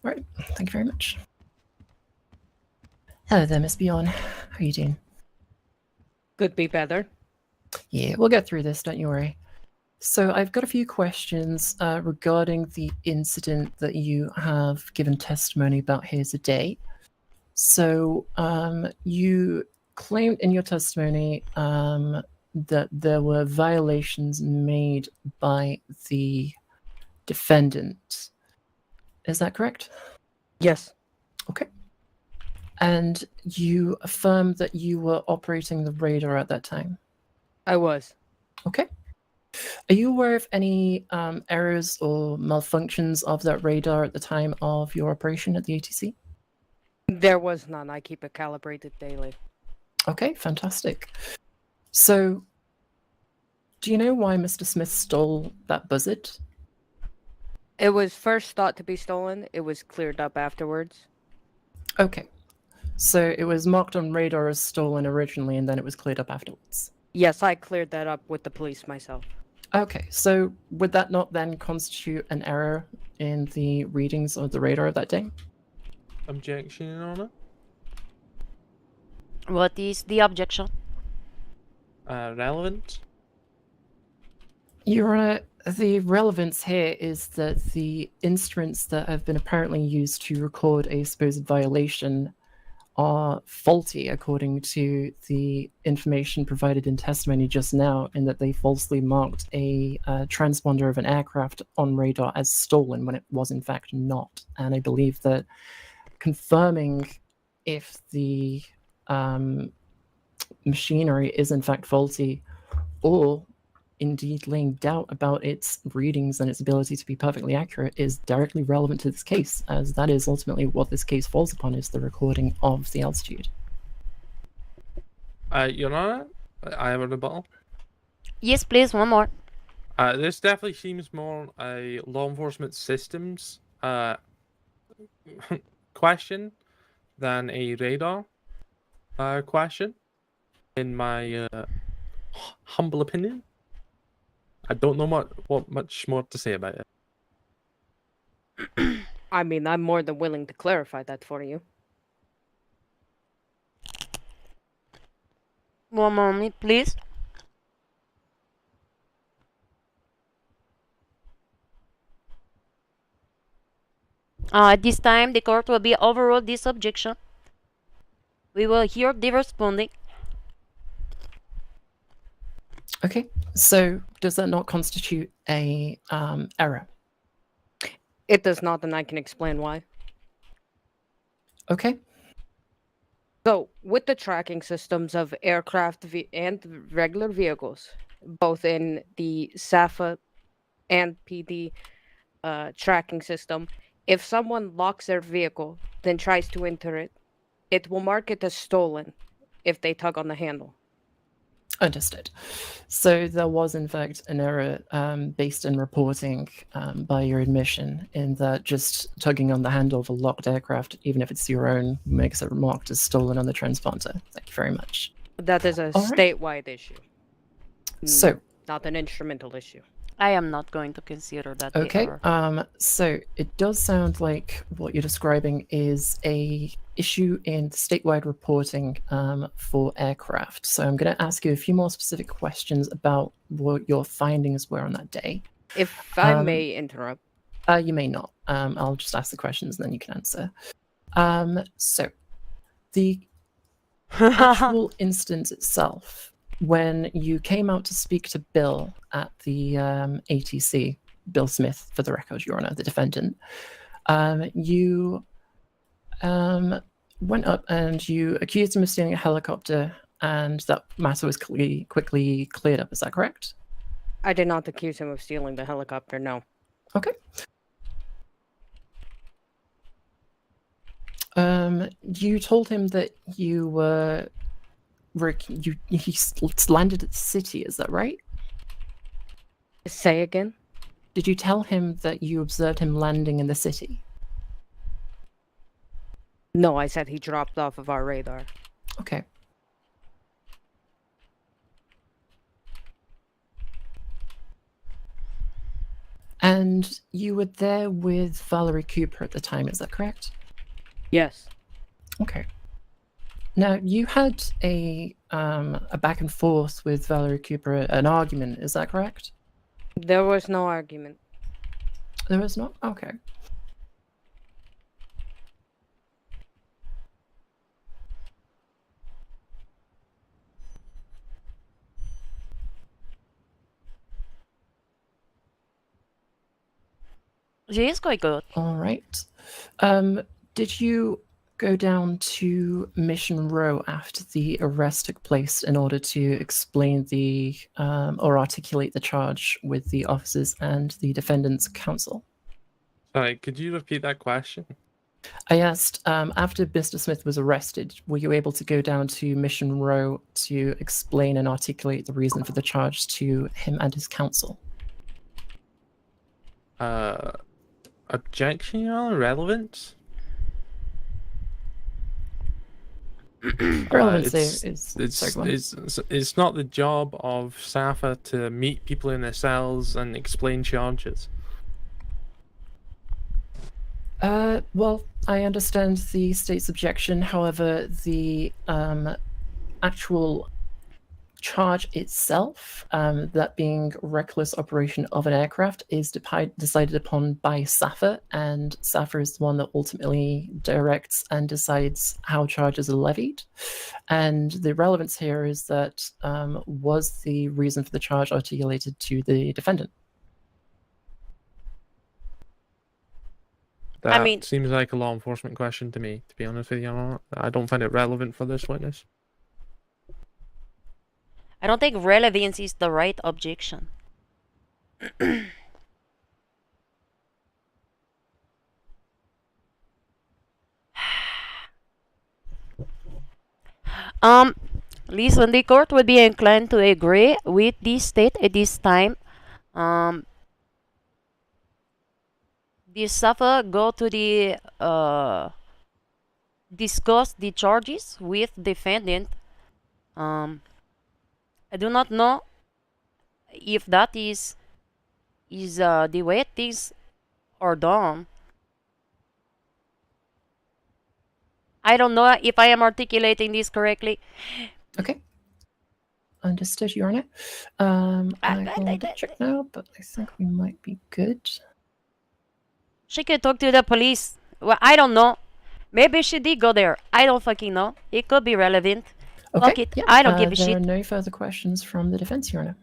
Speaker 8: All right. Thank you very much. Hello there, Miss Bjorn. How are you doing?
Speaker 10: Could be better.
Speaker 8: Yeah, we'll get through this. Don't you worry. So I've got a few questions regarding the incident that you have given testimony about here today. So you claimed in your testimony that there were violations made by the defendant. Is that correct?
Speaker 10: Yes.
Speaker 8: Okay. And you affirmed that you were operating the radar at that time?
Speaker 10: I was.
Speaker 8: Okay. Are you aware of any errors or malfunctions of that radar at the time of your operation at the ATC?
Speaker 10: There was none. I keep it calibrated daily.
Speaker 8: Okay, fantastic. So, do you know why Mr. Smith stole that buzzard?
Speaker 10: It was first thought to be stolen. It was cleared up afterwards.
Speaker 8: Okay. So it was marked on radar as stolen originally, and then it was cleared up afterwards.
Speaker 10: Yes, I cleared that up with the police myself.
Speaker 8: Okay, so would that not then constitute an error in the readings of the radar of that day?
Speaker 7: Objection, Your Honor.
Speaker 1: What is the objection?
Speaker 7: Relevant.
Speaker 8: Your Honor, the relevance here is that the instruments that have been apparently used to record a supposed violation are faulty according to the information provided in testimony just now, in that they falsely marked a transponder of an aircraft on radar as stolen when it was in fact not. And I believe that confirming if the machinery is in fact faulty, or indeed laying doubt about its readings and its ability to be perfectly accurate, is directly relevant to this case, as that is ultimately what this case falls upon, is the recording of the altitude.
Speaker 7: Your Honor, I have a rebuttal.
Speaker 1: Yes, please, one more.
Speaker 7: This definitely seems more a law enforcement systems question than a radar question, in my humble opinion. I don't know what much more to say about it.
Speaker 10: I mean, I'm more than willing to clarify that for you.
Speaker 1: One moment, please. At this time, the court will be overruled this objection. We will hear the responding.
Speaker 8: Okay, so does that not constitute a error?
Speaker 10: It does not, and I can explain why.
Speaker 8: Okay.
Speaker 10: So, with the tracking systems of aircraft and regular vehicles, both in the SAFA and PD tracking system, if someone locks their vehicle, then tries to enter it, it will mark it as stolen if they tug on the handle.
Speaker 8: Understood. So there was, in fact, an error based in reporting by your admission, in that just tugging on the handle of a locked aircraft, even if it's your own, makes it marked as stolen on the transponder. Thank you very much.
Speaker 10: That is a
Speaker 8: All right.
Speaker 10: statewide issue.
Speaker 8: So,
Speaker 10: Not an instrumental issue.
Speaker 1: I am not going to consider that they
Speaker 8: okay.
Speaker 1: are.
Speaker 8: So it does sound like what you're describing is a issue in statewide reporting for aircraft. So I'm going to ask you a few more specific questions about what your findings were on that day.
Speaker 10: If I may interrupt.
Speaker 8: You may not. I'll just ask the questions and then you can answer. So the actual instance itself, when you came out to speak to Bill at the ATC, Bill Smith, for the record, Your Honor, the defendant, you went up and you accused him of stealing a helicopter, and that matter was quickly cleared up. Is that correct?
Speaker 10: I did not accuse him of stealing the helicopter, no.
Speaker 8: Okay. You told him that you were he landed at the city, is that right?
Speaker 10: Say again?
Speaker 8: Did you tell him that you observed him landing in the city?
Speaker 10: No, I said he dropped off of our radar.
Speaker 8: Okay. And you were there with Valerie Cooper at the time, is that correct?
Speaker 10: Yes.
Speaker 8: Okay. Now, you had a back and forth with Valerie Cooper, an argument, is that correct?
Speaker 10: There was no argument.
Speaker 8: There was not? Okay.
Speaker 1: She is quite good.
Speaker 8: All right. Did you go down to Mission Row after the arrest took place in order to explain the or articulate the charge with the officers and the defendant's counsel?
Speaker 7: Sorry, could you repeat that question?
Speaker 8: I asked, after Mr. Smith was arrested, were you able to go down to Mission Row to explain and articulate the reason for the charge to him and his counsel?
Speaker 7: Objection, Your Honor? Relevance?
Speaker 8: Relevance
Speaker 7: it's not the job of SAFA to meet people in their cells and explain charges.
Speaker 8: Well, I understand the state's objection. However, the actual charge itself, that being reckless operation of an aircraft, is decided upon by SAFA, and SAFA is the one that ultimately directs and decides how charges are levied. And the relevance here is that was the reason for the charge articulated to the defendant?
Speaker 7: That seems like a law enforcement question to me, to be honest with you, Your Honor. I don't find it relevant for this witness.
Speaker 1: I don't think relevance is the right objection. Listen, the court would be inclined to agree with the state at this time. The SAFA go to the discuss the charges with defendant. I do not know if that is the way things are done. I don't know if I am articulating this correctly.
Speaker 8: Okay. Understood, Your Honor. I will check now, but I think we might be good.
Speaker 1: She could talk to the police. Well, I don't know. Maybe she did go there. I don't fucking know. It could be relevant.
Speaker 8: Okay.
Speaker 1: Fuck it.
Speaker 8: Yeah.
Speaker 1: I don't give a
Speaker 8: there
Speaker 1: shit.
Speaker 8: are no further questions from the defense, Your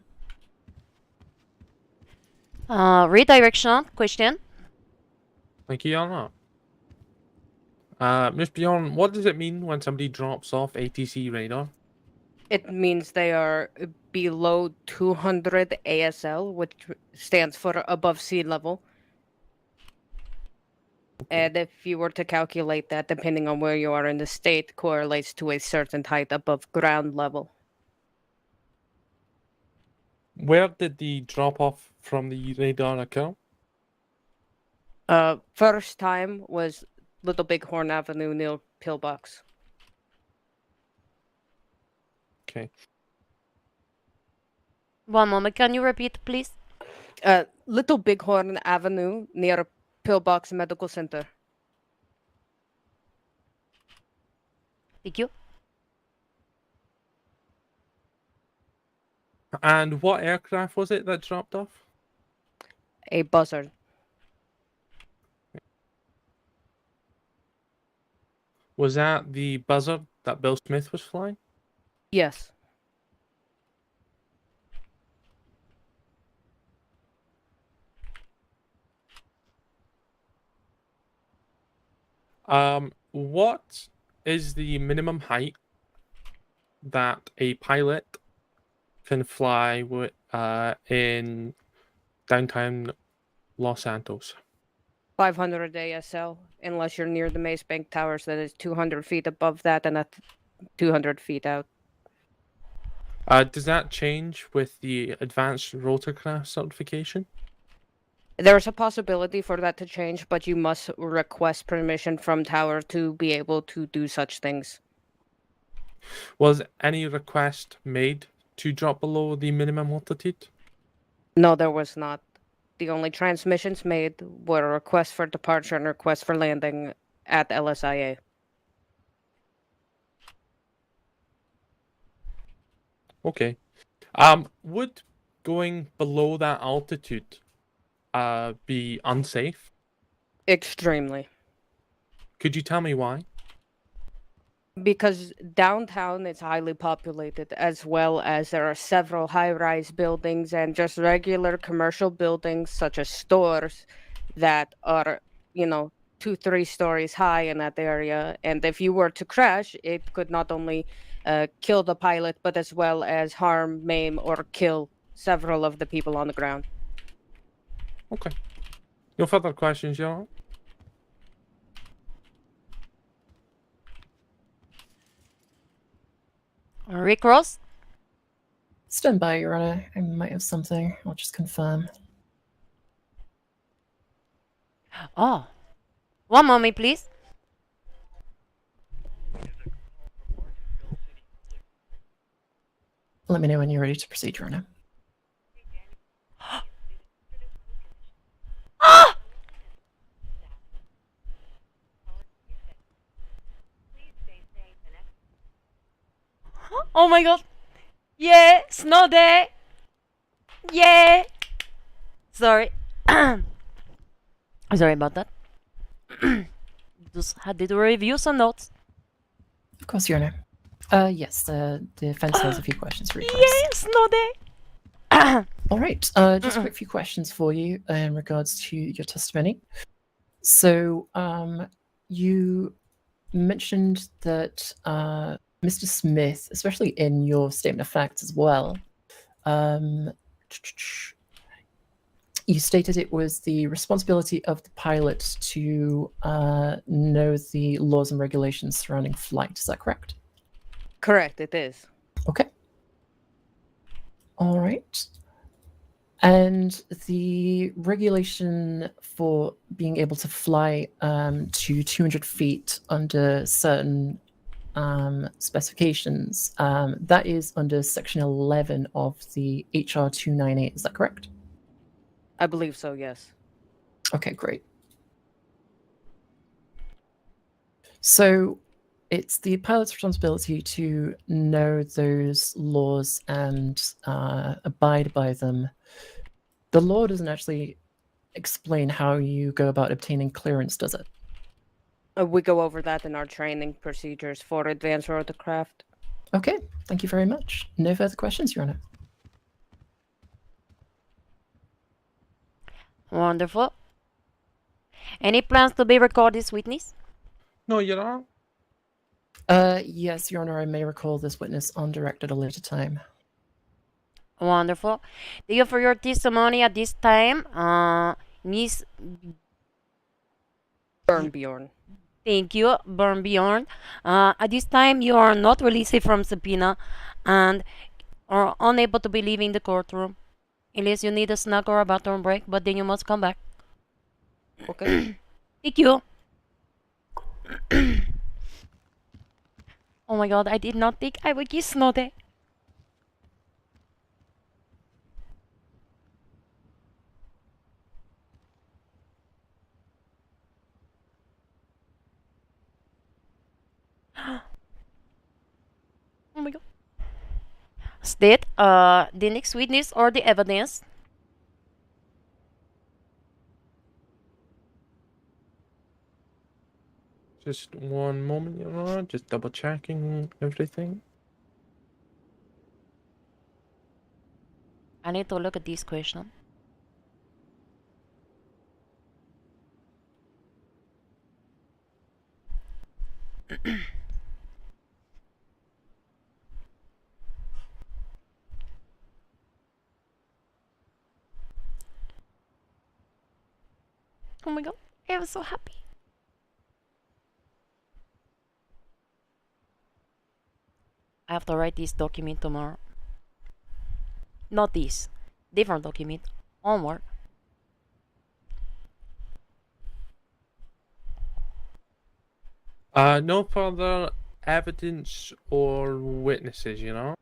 Speaker 1: Honor. Redirection question.
Speaker 7: Thank you, Your Honor. Ms. Bjorn, what does it mean when somebody drops off ATC radar?
Speaker 10: It means they are below 200 ASL, which stands for above sea level. And if you were to calculate that, depending on where you are in the state, correlates to a certain height above ground level.
Speaker 7: Where did the drop off from the radar occur?
Speaker 10: First time was Little Bighorn Avenue near Pillbox.
Speaker 7: Okay.
Speaker 1: One moment, can you repeat, please?
Speaker 10: Little Bighorn Avenue near Pillbox Medical Center.
Speaker 1: Thank you.
Speaker 7: And what aircraft was it that dropped off?
Speaker 10: A buzzard.
Speaker 7: Was that the buzzard that Bill Smith was flying?
Speaker 10: Yes.
Speaker 7: What is the minimum height that a pilot can fly in downtown Los Santos?
Speaker 10: 500 ASL, unless you're near the Mace Bank Towers, that is 200 feet above that and at 200 feet out.
Speaker 7: Does that change with the advanced rotorcraft certification?
Speaker 10: There's a possibility for that to change, but you must request permission from Tower to be able to do such things.
Speaker 7: Was any request made to drop below the minimum altitude?
Speaker 10: No, there was not. The only transmissions made were a request for departure and request for landing at LSIA.
Speaker 7: Okay. Would going below that altitude be unsafe?
Speaker 10: Extremely.
Speaker 7: Could you tell me why?
Speaker 10: Because downtown is highly populated, as well as there are several high-rise buildings and just regular commercial buildings, such as stores, that are, 2-3 stories high in that area. And if you were to crash, it could not only kill the pilot, but as well as harm, maim, or kill several of the people on the ground.
Speaker 7: Okay. No further questions, Your Honor?
Speaker 1: Rick Ross?
Speaker 8: Stand by, Your Honor. I might have something. I'll just confirm.
Speaker 1: Oh. One moment, please.
Speaker 8: Let me know when you're ready to proceed, Your Honor.
Speaker 1: Ah! Oh my god. Yeah, snow day. Yeah. Sorry. Sorry about that. Just had to review some notes.
Speaker 8: Of course, Your Honor. Yes, the defense has a few questions for you.
Speaker 1: Yeah, snow day.
Speaker 8: All right, just a quick few questions for you in regards to your testimony. So, you mentioned that Mr. Smith, especially in your statement of facts as well, you stated it was the responsibility of the pilot to know the laws and regulations surrounding flight. Is that correct?
Speaker 10: Correct, it is.
Speaker 8: Okay. All right. And the regulation for being able to fly to 200 feet under certain specifications, that is under Section 11 of the HR 298. Is that correct?
Speaker 10: I believe so, yes.
Speaker 8: Okay, great. So it's the pilot's responsibility to know those laws and abide by them. The law doesn't actually explain how you go about obtaining clearance, does it?
Speaker 10: We go over that in our training procedures for advanced rotorcraft.
Speaker 8: Okay, thank you very much. No further questions, Your Honor.
Speaker 1: Wonderful. Any plans to be recorded this witness?
Speaker 7: No, Your Honor.
Speaker 8: Yes, Your Honor, I may recall this witness on direct at a later time.
Speaker 1: Wonderful. Thank you for your testimony at this time, Miss.
Speaker 10: Bjorn.
Speaker 1: Thank you, Bjorn. At this time, you are not released from subpoena and are unable to be leaving the courtroom. Unless you need a snack or a bathroom break, but then you must come back.
Speaker 10: Okay.
Speaker 1: Thank you. Oh my god, I did not think I would get snotty. Oh my god. State, the next witness or the evidence.
Speaker 7: Just one moment, Your Honor. Just double checking everything.
Speaker 1: I need to look at this question. Oh my god, I was so happy. I have to write this document tomorrow. Not this. Different document. Homework.
Speaker 7: No further evidence or witnesses, you know?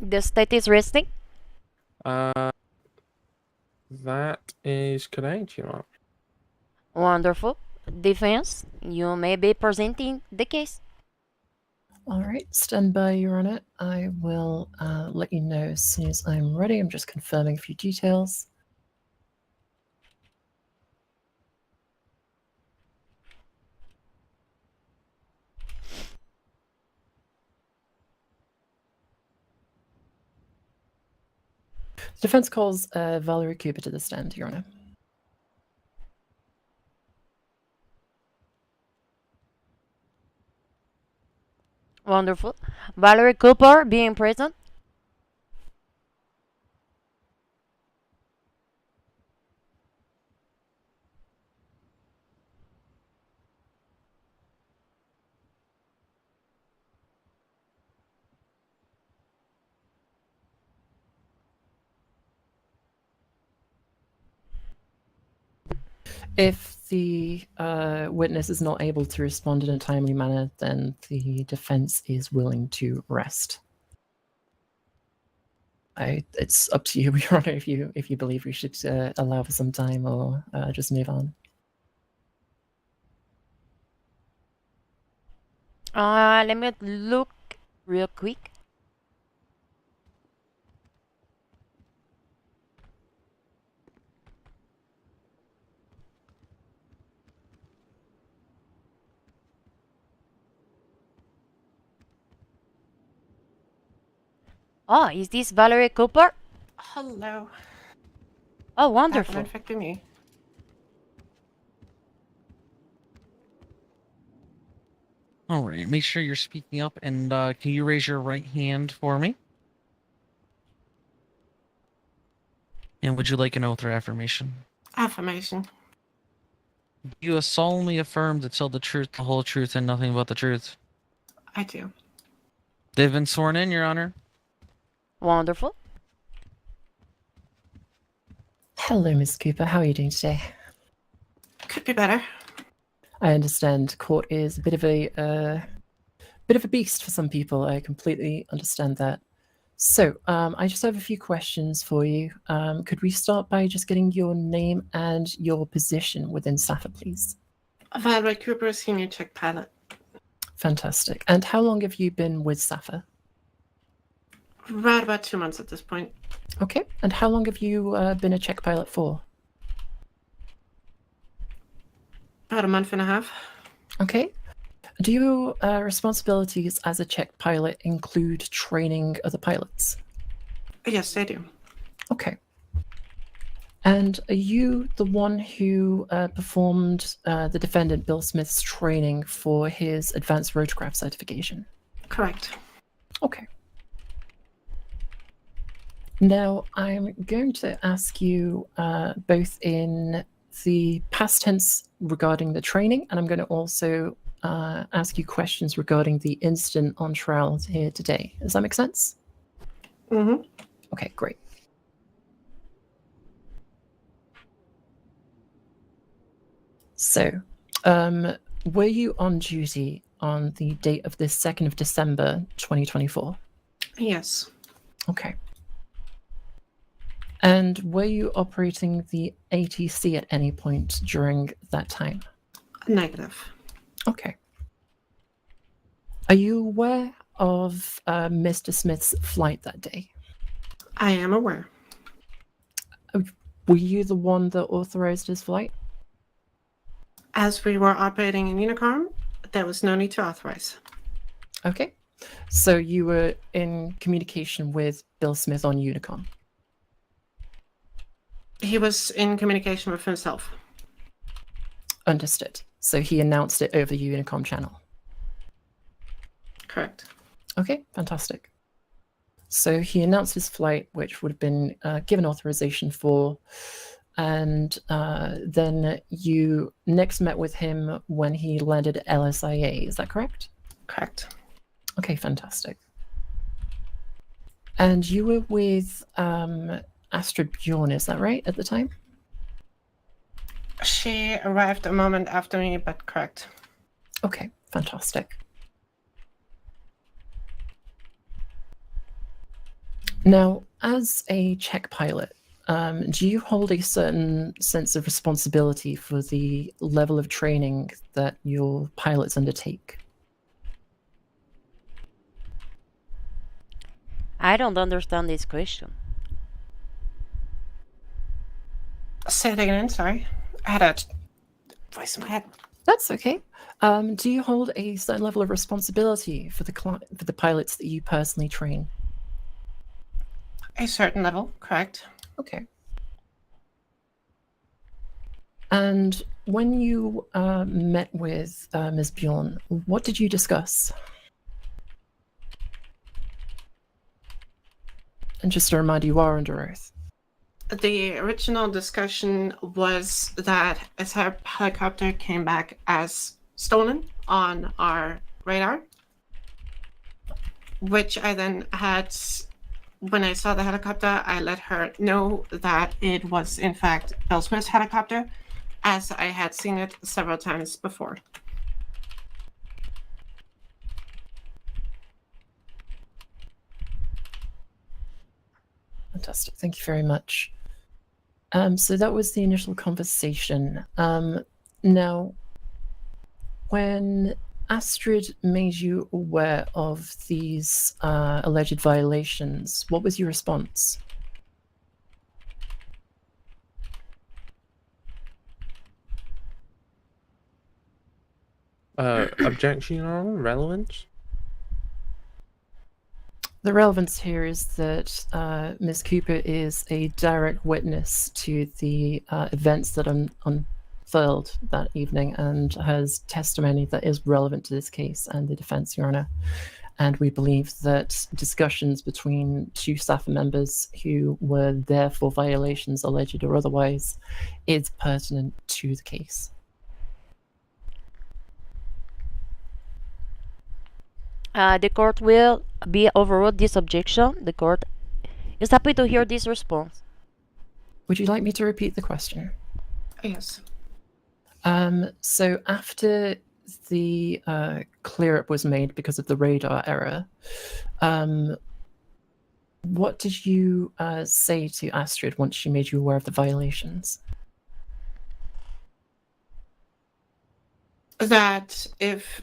Speaker 1: The state is resting.
Speaker 7: That is correct, Your Honor.
Speaker 1: Wonderful. Defense, you may be presenting the case.
Speaker 8: All right, stand by, Your Honor. I will let you know as soon as I'm ready. I'm just confirming a few details. The defense calls Valerie Cooper to the stand, Your Honor.
Speaker 1: Wonderful. Valerie Cooper being present.
Speaker 8: If the witness is not able to respond in a timely manner, then the defense is willing to rest. It's up to you, Your Honor, if you believe we should allow for some time or just move on.
Speaker 1: Let me look real quick. Oh, is this Valerie Cooper?
Speaker 11: Hello.
Speaker 1: Oh,
Speaker 11: Haven't
Speaker 1: wonderful.
Speaker 11: infected me.
Speaker 3: All right, make sure you're speaking up, and can you raise your right hand for me? And would you like an oath or affirmation?
Speaker 11: Affirmation.
Speaker 3: You solemnly affirm to tell the truth, the whole truth, and nothing but the truth.
Speaker 11: I do.
Speaker 3: They've been sworn in, Your Honor.
Speaker 1: Wonderful.
Speaker 8: Hello, Miss Cooper. How are you doing today?
Speaker 11: Could be better.
Speaker 8: I understand court is a bit of a beast for some people. I completely understand that. So, I just have a few questions for you. Could we start by just getting your name and your position within SAFA, please?
Speaker 11: Valerie Cooper, senior check pilot.
Speaker 8: Fantastic. And how long have you been with SAFA?
Speaker 11: Right about 2 months at this point.
Speaker 8: Okay. And how long have you been a check pilot for?
Speaker 11: About a month and a half.
Speaker 8: Okay. Do your responsibilities as a check pilot include training other pilots?
Speaker 11: Yes, they do.
Speaker 8: Okay. And are you the one who performed the defendant Bill Smith's training for his advanced rotorcraft certification?
Speaker 11: Correct.
Speaker 8: Okay. Now, I'm going to ask you both in the past tense regarding the training, and I'm going to also ask you questions regarding the incident on trial here today. Does that make sense?
Speaker 11: Mm-hmm.
Speaker 8: Okay, great. So, were you on duty on the date of the 2nd of December, 2024?
Speaker 11: Yes.
Speaker 8: Okay. And were you operating the ATC at any point during that time?
Speaker 11: Negative.
Speaker 8: Okay. Are you aware of Mr. Smith's flight that day?
Speaker 11: I am aware.
Speaker 8: Were you the one that authorized his flight?
Speaker 11: As we were operating in Unicorn, there was no need to authorize.
Speaker 8: Okay. So you were in communication with Bill Smith on Unicom?
Speaker 11: He was in communication with himself.
Speaker 8: Understood. So he announced it over the Unicom channel?
Speaker 11: Correct.
Speaker 8: Okay, fantastic. So he announced his flight, which would have been given authorization for, and then you next met with him when he landed at LSIA. Is that correct?
Speaker 11: Correct.
Speaker 8: Okay, fantastic. And you were with Astrid Bjorn, is that right, at the time?
Speaker 11: She arrived a moment after me, but correct.
Speaker 8: Okay, fantastic. Now, as a check pilot, do you hold a certain sense of responsibility for the level of training that your pilots undertake?
Speaker 1: I don't understand this question.
Speaker 11: Say it again, sorry. I had a voice in my head.
Speaker 8: That's okay. Do you hold a certain level of responsibility for the pilots that you personally train?
Speaker 11: A certain level, correct.
Speaker 8: Okay. And when you met with Ms. Bjorn, what did you discuss? And just a reminder, you are under oath.
Speaker 11: The original discussion was that a helicopter came back as stolen on our radar, which I then had, when I saw the helicopter, I let her know that it was in fact Bill Smith's helicopter, as I had seen it several times before.
Speaker 8: Fantastic. Thank you very much. So that was the initial conversation. Now, when Astrid made you aware of these alleged violations, what was your response?
Speaker 7: Objection, Your Honor? Relevance?
Speaker 8: The relevance here is that Ms. Cooper is a direct witness to the events that unfurled that evening and has testimony that is relevant to this case and the defense, Your Honor. And we believe that discussions between two staff members who were there for violations, alleged or otherwise, is pertinent to the case.
Speaker 1: The court will be overruled this objection. The court is happy to hear this response.
Speaker 8: Would you like me to repeat the question?
Speaker 11: Yes.
Speaker 8: So after the clear-up was made because of the radar error, what did you say to Astrid once she made you aware of the violations?
Speaker 11: That if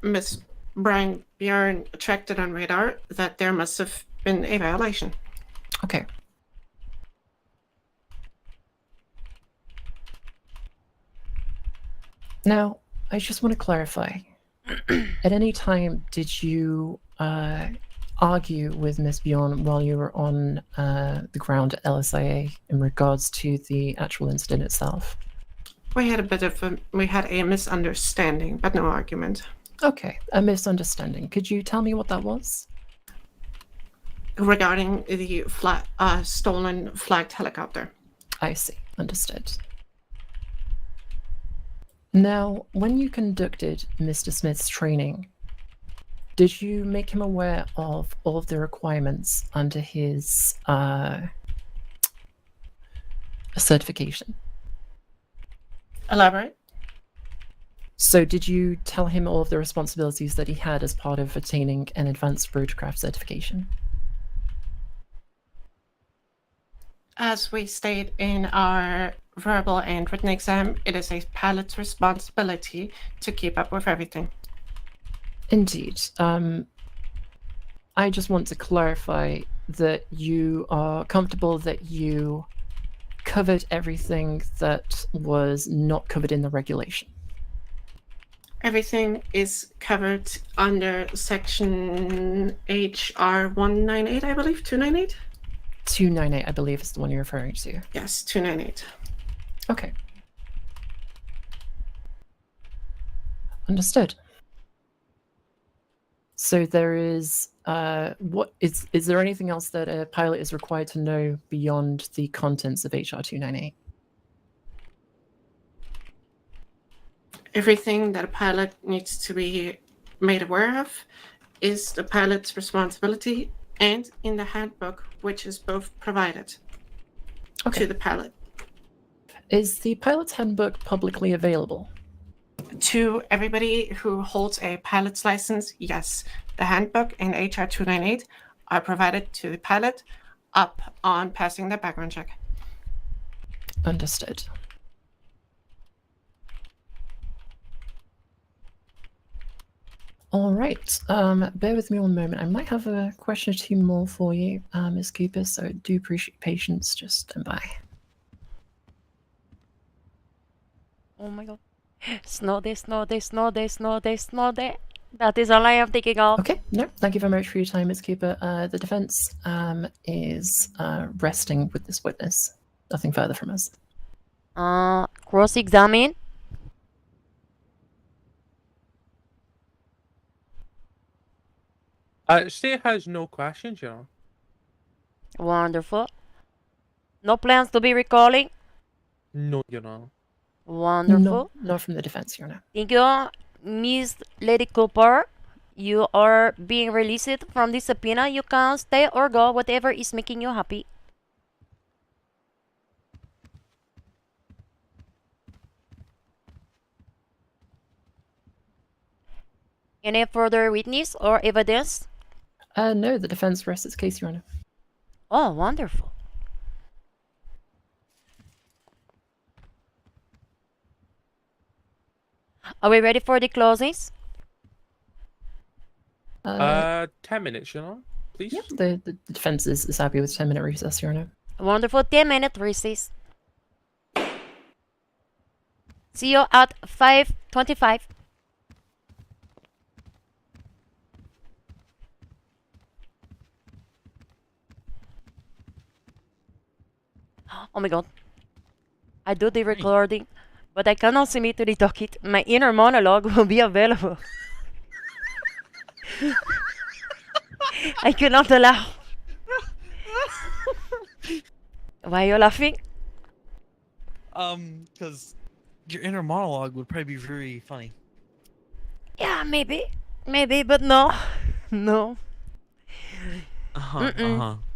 Speaker 11: Miss Brian Bjorn tracked it on radar, that there must have been a violation.
Speaker 8: Okay. Now, I just want to clarify. At any time, did you argue with Miss Bjorn while you were on the ground at LSIA in regards to the actual incident itself?
Speaker 11: We had a misunderstanding, but no argument.
Speaker 8: Okay, a misunderstanding. Could you tell me what that was?
Speaker 11: Regarding the stolen flagged helicopter.
Speaker 8: I see. Understood. Now, when you conducted Mr. Smith's training, did you make him aware of all of the requirements under his certification?
Speaker 11: Elaborate.
Speaker 8: So, did you tell him all of the responsibilities that he had as part of attaining an advanced roadcraft certification?
Speaker 11: As we state in our verbal and written exam, it is a pilot's responsibility to keep up with everything.
Speaker 8: Indeed. I just want to clarify that you are comfortable that you covered everything that was not covered in the regulation.
Speaker 11: Everything is covered under section HR 198, I believe, 298?
Speaker 8: 298, I believe, is the one you're referring to.
Speaker 11: Yes, 298.
Speaker 8: Okay. Understood. So there is is there anything else that a pilot is required to know beyond the contents of HR 298?
Speaker 11: Everything that a pilot needs to be made aware of is the pilot's responsibility and in the handbook, which is both provided to the pilot.
Speaker 8: Is the pilot's handbook publicly available?
Speaker 11: To everybody who holds a pilot's license, yes. The handbook and HR 298 are provided to the pilot up on passing the background check.
Speaker 8: Understood. All right. Bear with me one moment. I might have a question or two more for you, Ms. Cooper, so I do appreciate your patience. Just stand by.
Speaker 1: Oh my god. Snow day, snow day, snow day, snow day, snow day. That is all I am thinking of.
Speaker 8: Okay, no, thank you very much for your time, Ms. Cooper. The defense is resting with this witness. Nothing further from us.
Speaker 1: Cross-examine.
Speaker 7: State has no questions, you know.
Speaker 1: Wonderful. No plans to be recalling?
Speaker 7: No, you know.
Speaker 1: Wonderful.
Speaker 8: No, not from the defense, Your Honor.
Speaker 1: Thank you, Miss Lady Cooper. You are being released from this subpoena. You can stay or go, whatever is making you happy. Any further witness or evidence?
Speaker 8: No, the defense rests its case, Your Honor.
Speaker 1: Oh, wonderful. Are we ready for the closings?
Speaker 7: 10 minutes, you know, please.
Speaker 8: Yep, the defense is happy with 10-minute recess, Your Honor.
Speaker 1: Wonderful. 10-minute recess. See you at 5:25. Oh my god. I do the recording, but I cannot submit to the docket. My inner monologue will be available. I cannot allow. Why are you laughing?
Speaker 3: Because your inner monologue would probably be very funny.
Speaker 1: Yeah, maybe. Maybe, but no. No.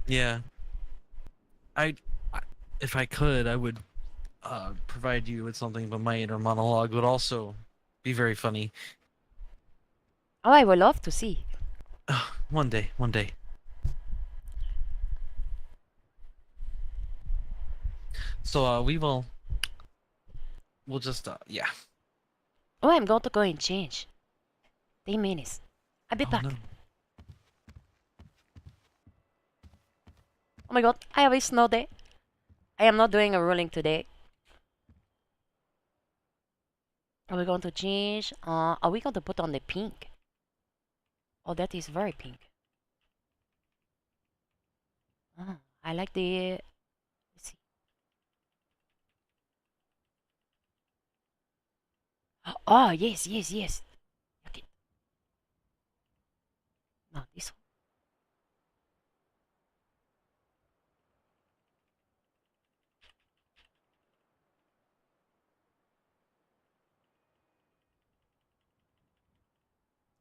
Speaker 3: Yeah. If I could, I would provide you with something, but my inner monologue would also be very funny.
Speaker 1: Oh, I would love to see.
Speaker 3: One day, one day. So we'll just yeah.
Speaker 1: Oh, I'm going to go and change. 10 minutes. I'll be back.
Speaker 3: No.
Speaker 1: Oh my god, I have a snow day. I am not doing a ruling today. Are we going to change? Are we going to put on the pink? Oh, that is very pink. Oh, I like the... Let's see. Oh, yes, yes, yes. Okay. No, this one.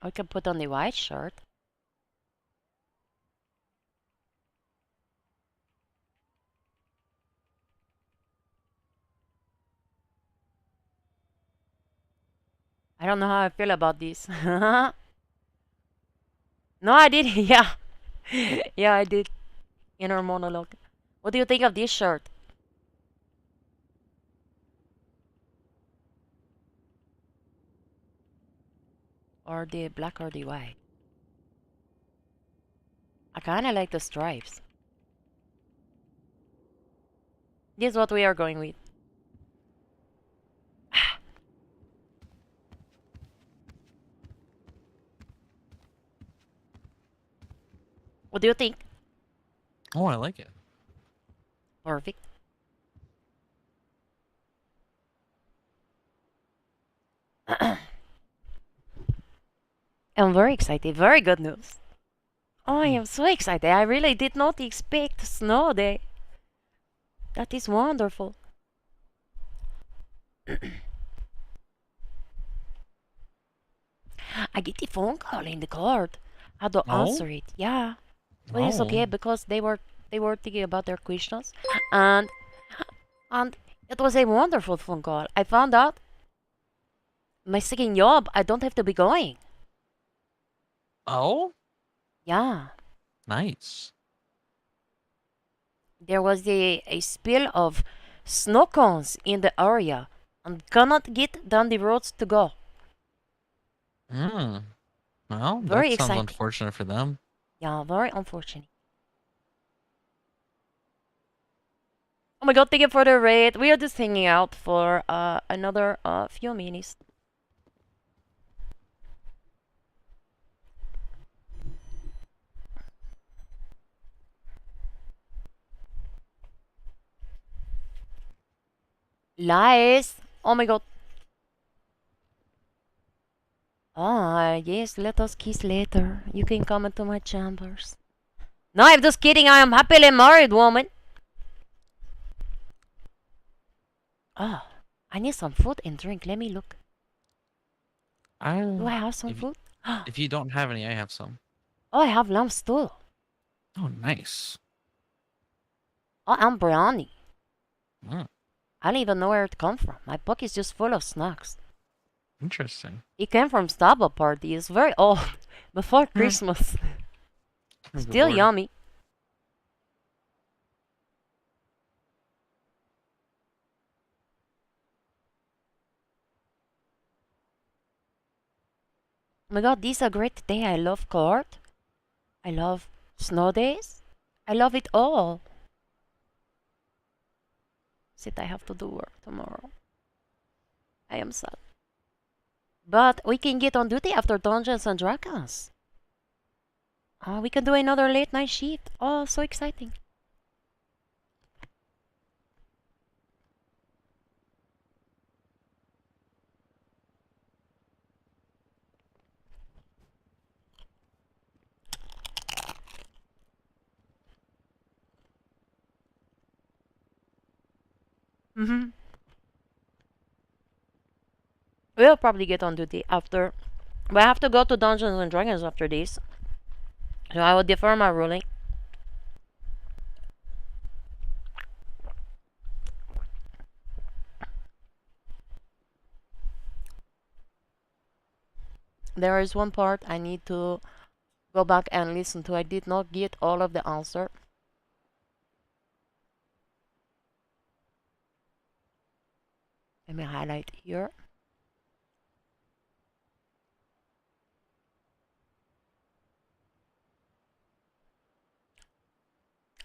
Speaker 1: I can put on the white shirt. I don't know how I feel about this. No, I did. Yeah. Yeah, I did. Inner monologue. What do you think of this shirt? Or the black or the white? I kinda like the stripes. This is what we are going with. What do you think?
Speaker 3: Oh, I like it.
Speaker 1: Perfect. I'm very excited. Very good news. Oh, I am so excited. I really did not expect snow day. That is wonderful. I get the phone call in the card. I had to answer it. Yeah. But it's okay because they were thinking about their questions, and it was a wonderful phone call. I found out my second job. I don't have to be going.
Speaker 3: Oh,
Speaker 1: Yeah.
Speaker 3: nice.
Speaker 1: There was a spill of snow cones in the area and cannot get down the roads to go.
Speaker 3: Hmm. Well,
Speaker 1: Very
Speaker 3: that sounds
Speaker 1: exciting.
Speaker 3: unfortunate for them.
Speaker 1: Yeah, very unfortunate. Oh my god, thank you for the raid. We are just hanging out for another few minutes. Lies! Oh my god. Ah, yes, let us kiss later. You can come into my chambers. No, I'm just kidding. I am happily married, woman. Oh, I need some food and drink. Let me look. Do I have some food?
Speaker 3: If you don't have any, I have some.
Speaker 1: Oh, I have lamb stew.
Speaker 3: Oh, nice.
Speaker 1: Oh, and biryani.
Speaker 3: Mm,
Speaker 1: I don't even know where it come from. My book is just full of snacks.
Speaker 3: interesting.
Speaker 1: It came from Staba Party. It's very old. Before Christmas. Still
Speaker 3: Lord.
Speaker 1: yummy. Oh my god, this is a great day. I love court. I love snow days. I love it all. Shit, I have to do work tomorrow. I am sad. But we can get on duty after Dungeons and Dragons. Oh, we can do another late night shift. Oh, so exciting. Mm-hmm. We'll probably get on duty after. But I have to go to Dungeons and Dragons after this. So I will defer my ruling. There is one part I need to go back and listen to. I did not get all of the answer. Let me highlight here.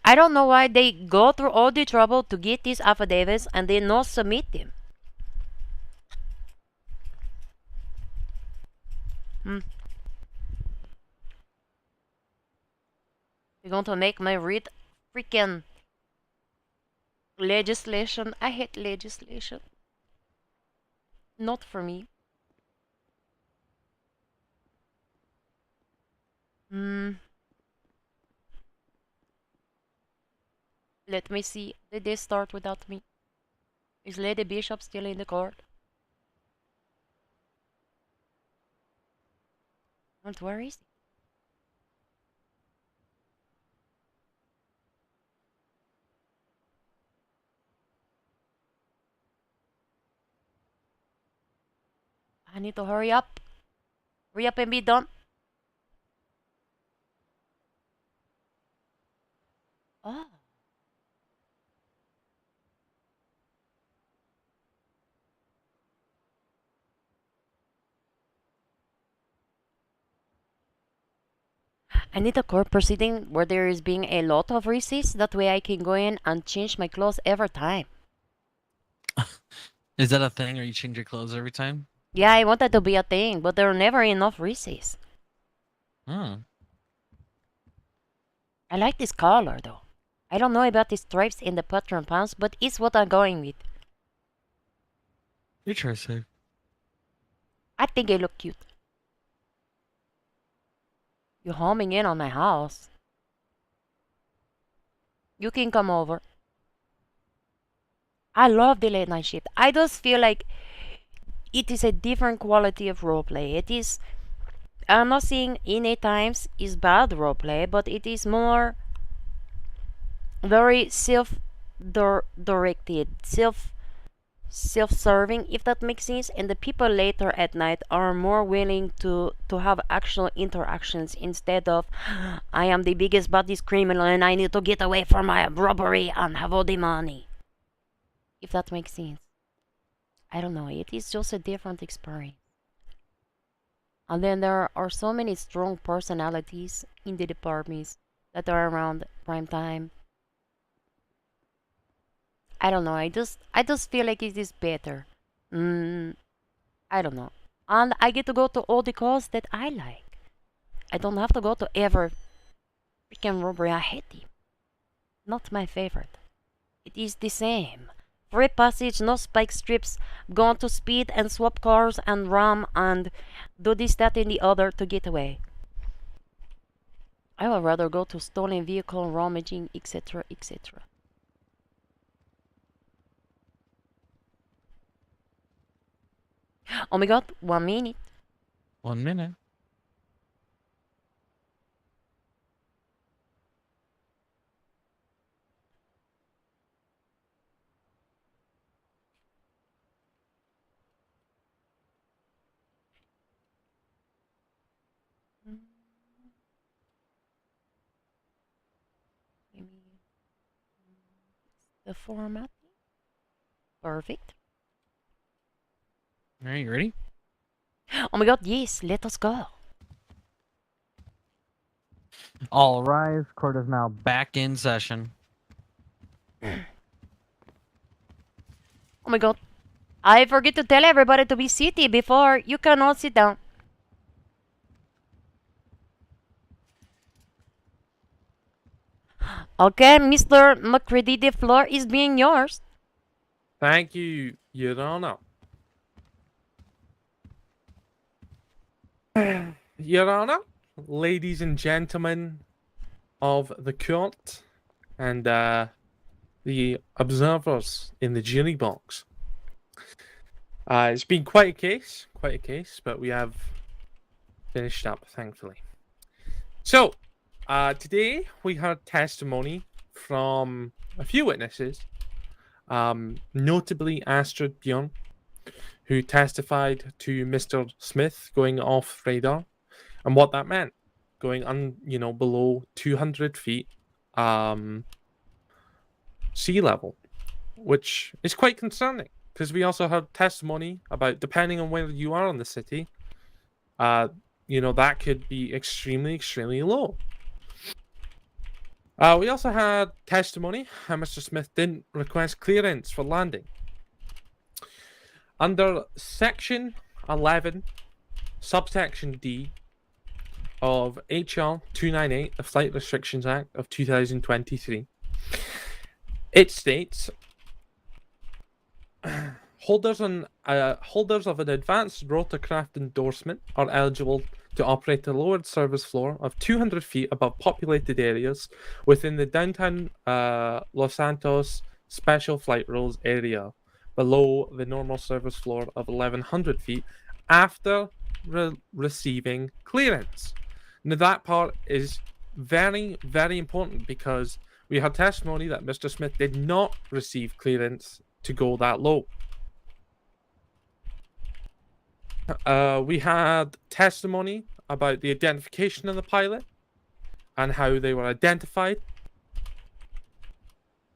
Speaker 1: I don't know why they go through all the trouble to get these affidavits and they not submit them. They're going to make me read freaking legislation. I hate legislation. Not for me. Let me see. Did they start without me? Is Lady Bishop still in the court? And where is he? I need to hurry up. Hurry up and be done. Oh. I need a court proceeding where there is being a lot of receipts. That way I can go in and change my clothes every time.
Speaker 3: Is that a thing, or you change your clothes every time?
Speaker 1: Yeah, I want that to be a thing, but there are never enough receipts.
Speaker 3: Hmm.
Speaker 1: I like this color though. I don't know about the stripes in the pattern pants, but it's what I'm going with.
Speaker 3: Interesting.
Speaker 1: I think I look cute. You're homing in on my house. You can come over. I love the late night shift. I just feel like it is a different quality of roleplay. It is. I'm not saying in times is bad roleplay, but it is more very self-directed, self-serving, if that makes sense. And the people later at night are more willing to have actual interactions instead of I am the biggest baddest criminal and I need to get away from my robbery and have all the money. If that makes sense. I don't know. It is just a different experience. And then there are so many strong personalities in the departments that are around prime time. I don't know. I just feel like it is better. I don't know. And I get to go to all the calls that I like. I don't have to go to every freaking robbery. I hate them. Not my favorite. It is the same. Free passage, no spike strips, going to speed and swap cars and ram and do this, that, and the other to get away. I would rather go to stolen vehicle, rummaging, etc., etc. Oh my god, 1 minute.
Speaker 3: 1 minute.
Speaker 1: The format. Perfect.
Speaker 3: Are you ready?
Speaker 1: Oh my god, yes, let us go.
Speaker 3: All rise. Court is now back in session.
Speaker 1: Oh my god. I forget to tell everybody to be seated before you cannot sit down. Okay, Mr. McCready, the floor is being yours.
Speaker 7: Thank you, Your Honor. Your Honor, ladies and gentlemen of the court, and the observers in the jury box. It's been quite a case, but we have finished up, thankfully. So, today we heard testimony from a few witnesses, notably Astrid Bjorn, who testified to Mr. Smith going off radar and what that meant, going below 200 feet sea level, which is quite concerning because we also heard testimony about, depending on where you are in the city, that could be extremely, extremely low. We also had testimony how Mr. Smith didn't request clearance for landing. Under Section 11, Subsection D of HR 298, the Flight Restrictions Act of 2023, it states holders of an advanced rotorcraft endorsement are eligible to operate a lowered service floor of 200 feet above populated areas within the downtown Los Santos special flight rules area, below the normal service floor of 1,100 feet, after receiving clearance. Now, that part is very, very important because we had testimony that Mr. Smith did not receive clearance to go that low. We had testimony about the identification of the pilot and how they were identified.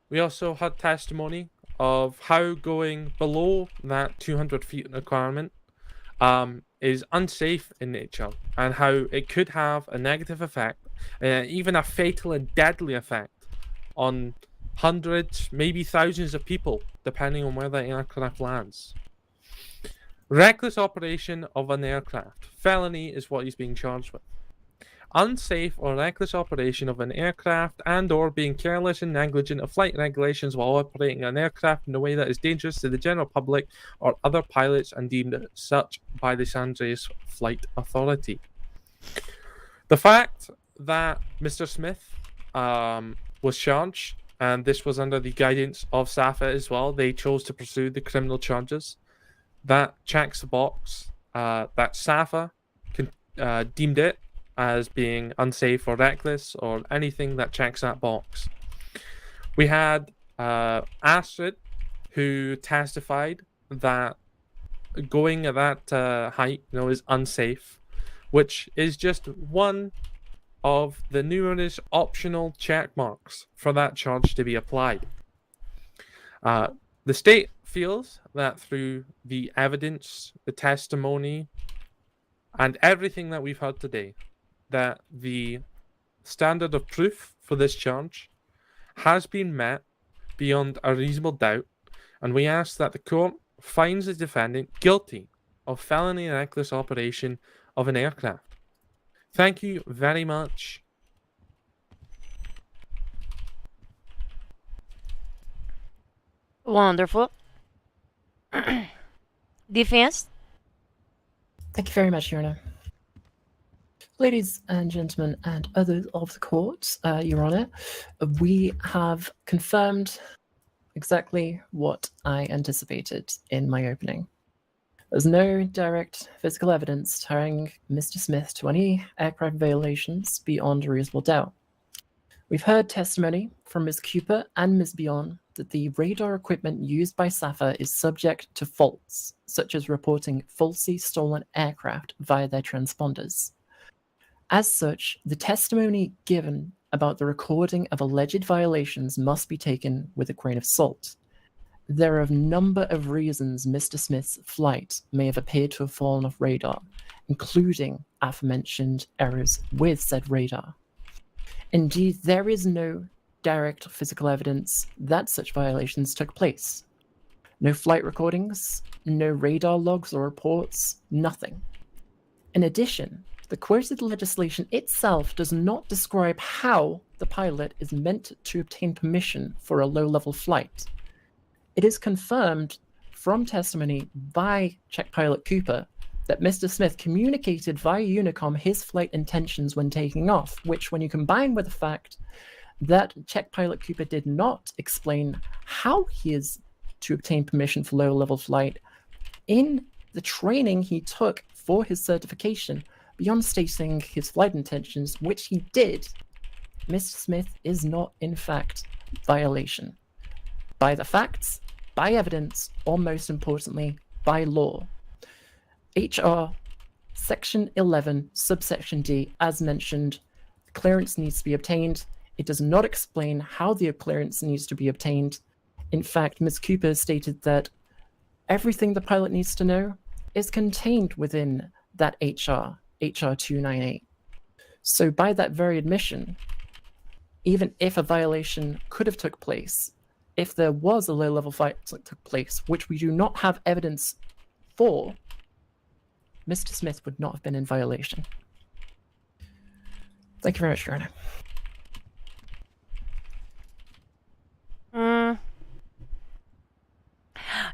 Speaker 7: We also had testimony of how going below that 200 feet requirement is unsafe in nature and how it could have a negative effect, even a fatal and deadly effect on hundreds, maybe thousands of people, depending on where the aircraft lands. Reckless operation of an aircraft. Felony is what he's being charged with. Unsafe or reckless operation of an aircraft and or being careless and negligent of flight regulations while operating an aircraft in a way that is dangerous to the general public or other pilots and deemed such by the San Andreas Flight Authority. The fact that Mr. Smith was charged, and this was under the guidance of SAFA as well, they chose to pursue the criminal charges. That checks the box that SAFA deemed it as being unsafe or reckless or anything that checks that box. We had Astrid, who testified that going at that height, is unsafe, which is just one of the numerous optional check marks for that charge to be applied. The state feels that through the evidence, the testimony, and everything that we've heard today, that the standard of proof for this charge has been met beyond a reasonable doubt, and we ask that the court finds the defendant guilty of felony and reckless operation of an aircraft. Thank you very much.
Speaker 1: Wonderful. Defense?
Speaker 8: Thank you very much, Your Honor. Ladies and gentlemen, and others of the court, Your Honor, we have confirmed exactly what I anticipated in my opening. There's no direct physical evidence tying Mr. Smith to any aircraft violations beyond a reasonable doubt. We've heard testimony from Ms. Cooper and Ms. Bjorn that the radar equipment used by SAFA is subject to faults, such as reporting falsely stolen aircraft via their transponders. As such, the testimony given about the recording of alleged violations must be taken with a grain of salt. There are a number of reasons Mr. Smith's flight may have appeared to have fallen off radar, including aforementioned errors with said radar. Indeed, there is no direct physical evidence that such violations took place. No flight recordings, no radar logs or reports, nothing. In addition, the quoted legislation itself does not describe how the pilot is meant to obtain permission for a low-level flight. It is confirmed from testimony by Check Pilot Cooper that Mr. Smith communicated via Unicom his flight intentions when taking off, which, when you combine with the fact that Check Pilot Cooper did not explain how he is to obtain permission for low-level flight in the training he took for his certification, beyond stating his flight intentions, which he did, Mr. Smith is not, in fact, violation. By the facts, by evidence, or most importantly, by law. HR Section 11, subsection D, as mentioned, clearance needs to be obtained. It does not explain how the clearance needs to be obtained. In fact, Ms. Cooper stated that everything the pilot needs to know is contained within that HR 298. So by that very admission, even if a violation could have took place, if there was a low-level fight that took place, which we do not have evidence for, Mr. Smith would not have been in violation. Thank you very much, Your Honor.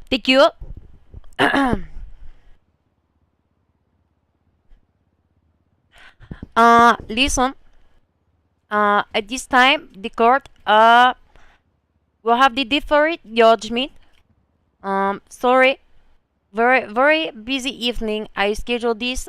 Speaker 1: Thank you. Listen. At this time, the court will have the deferred judgment. Sorry, very very busy evening. I scheduled this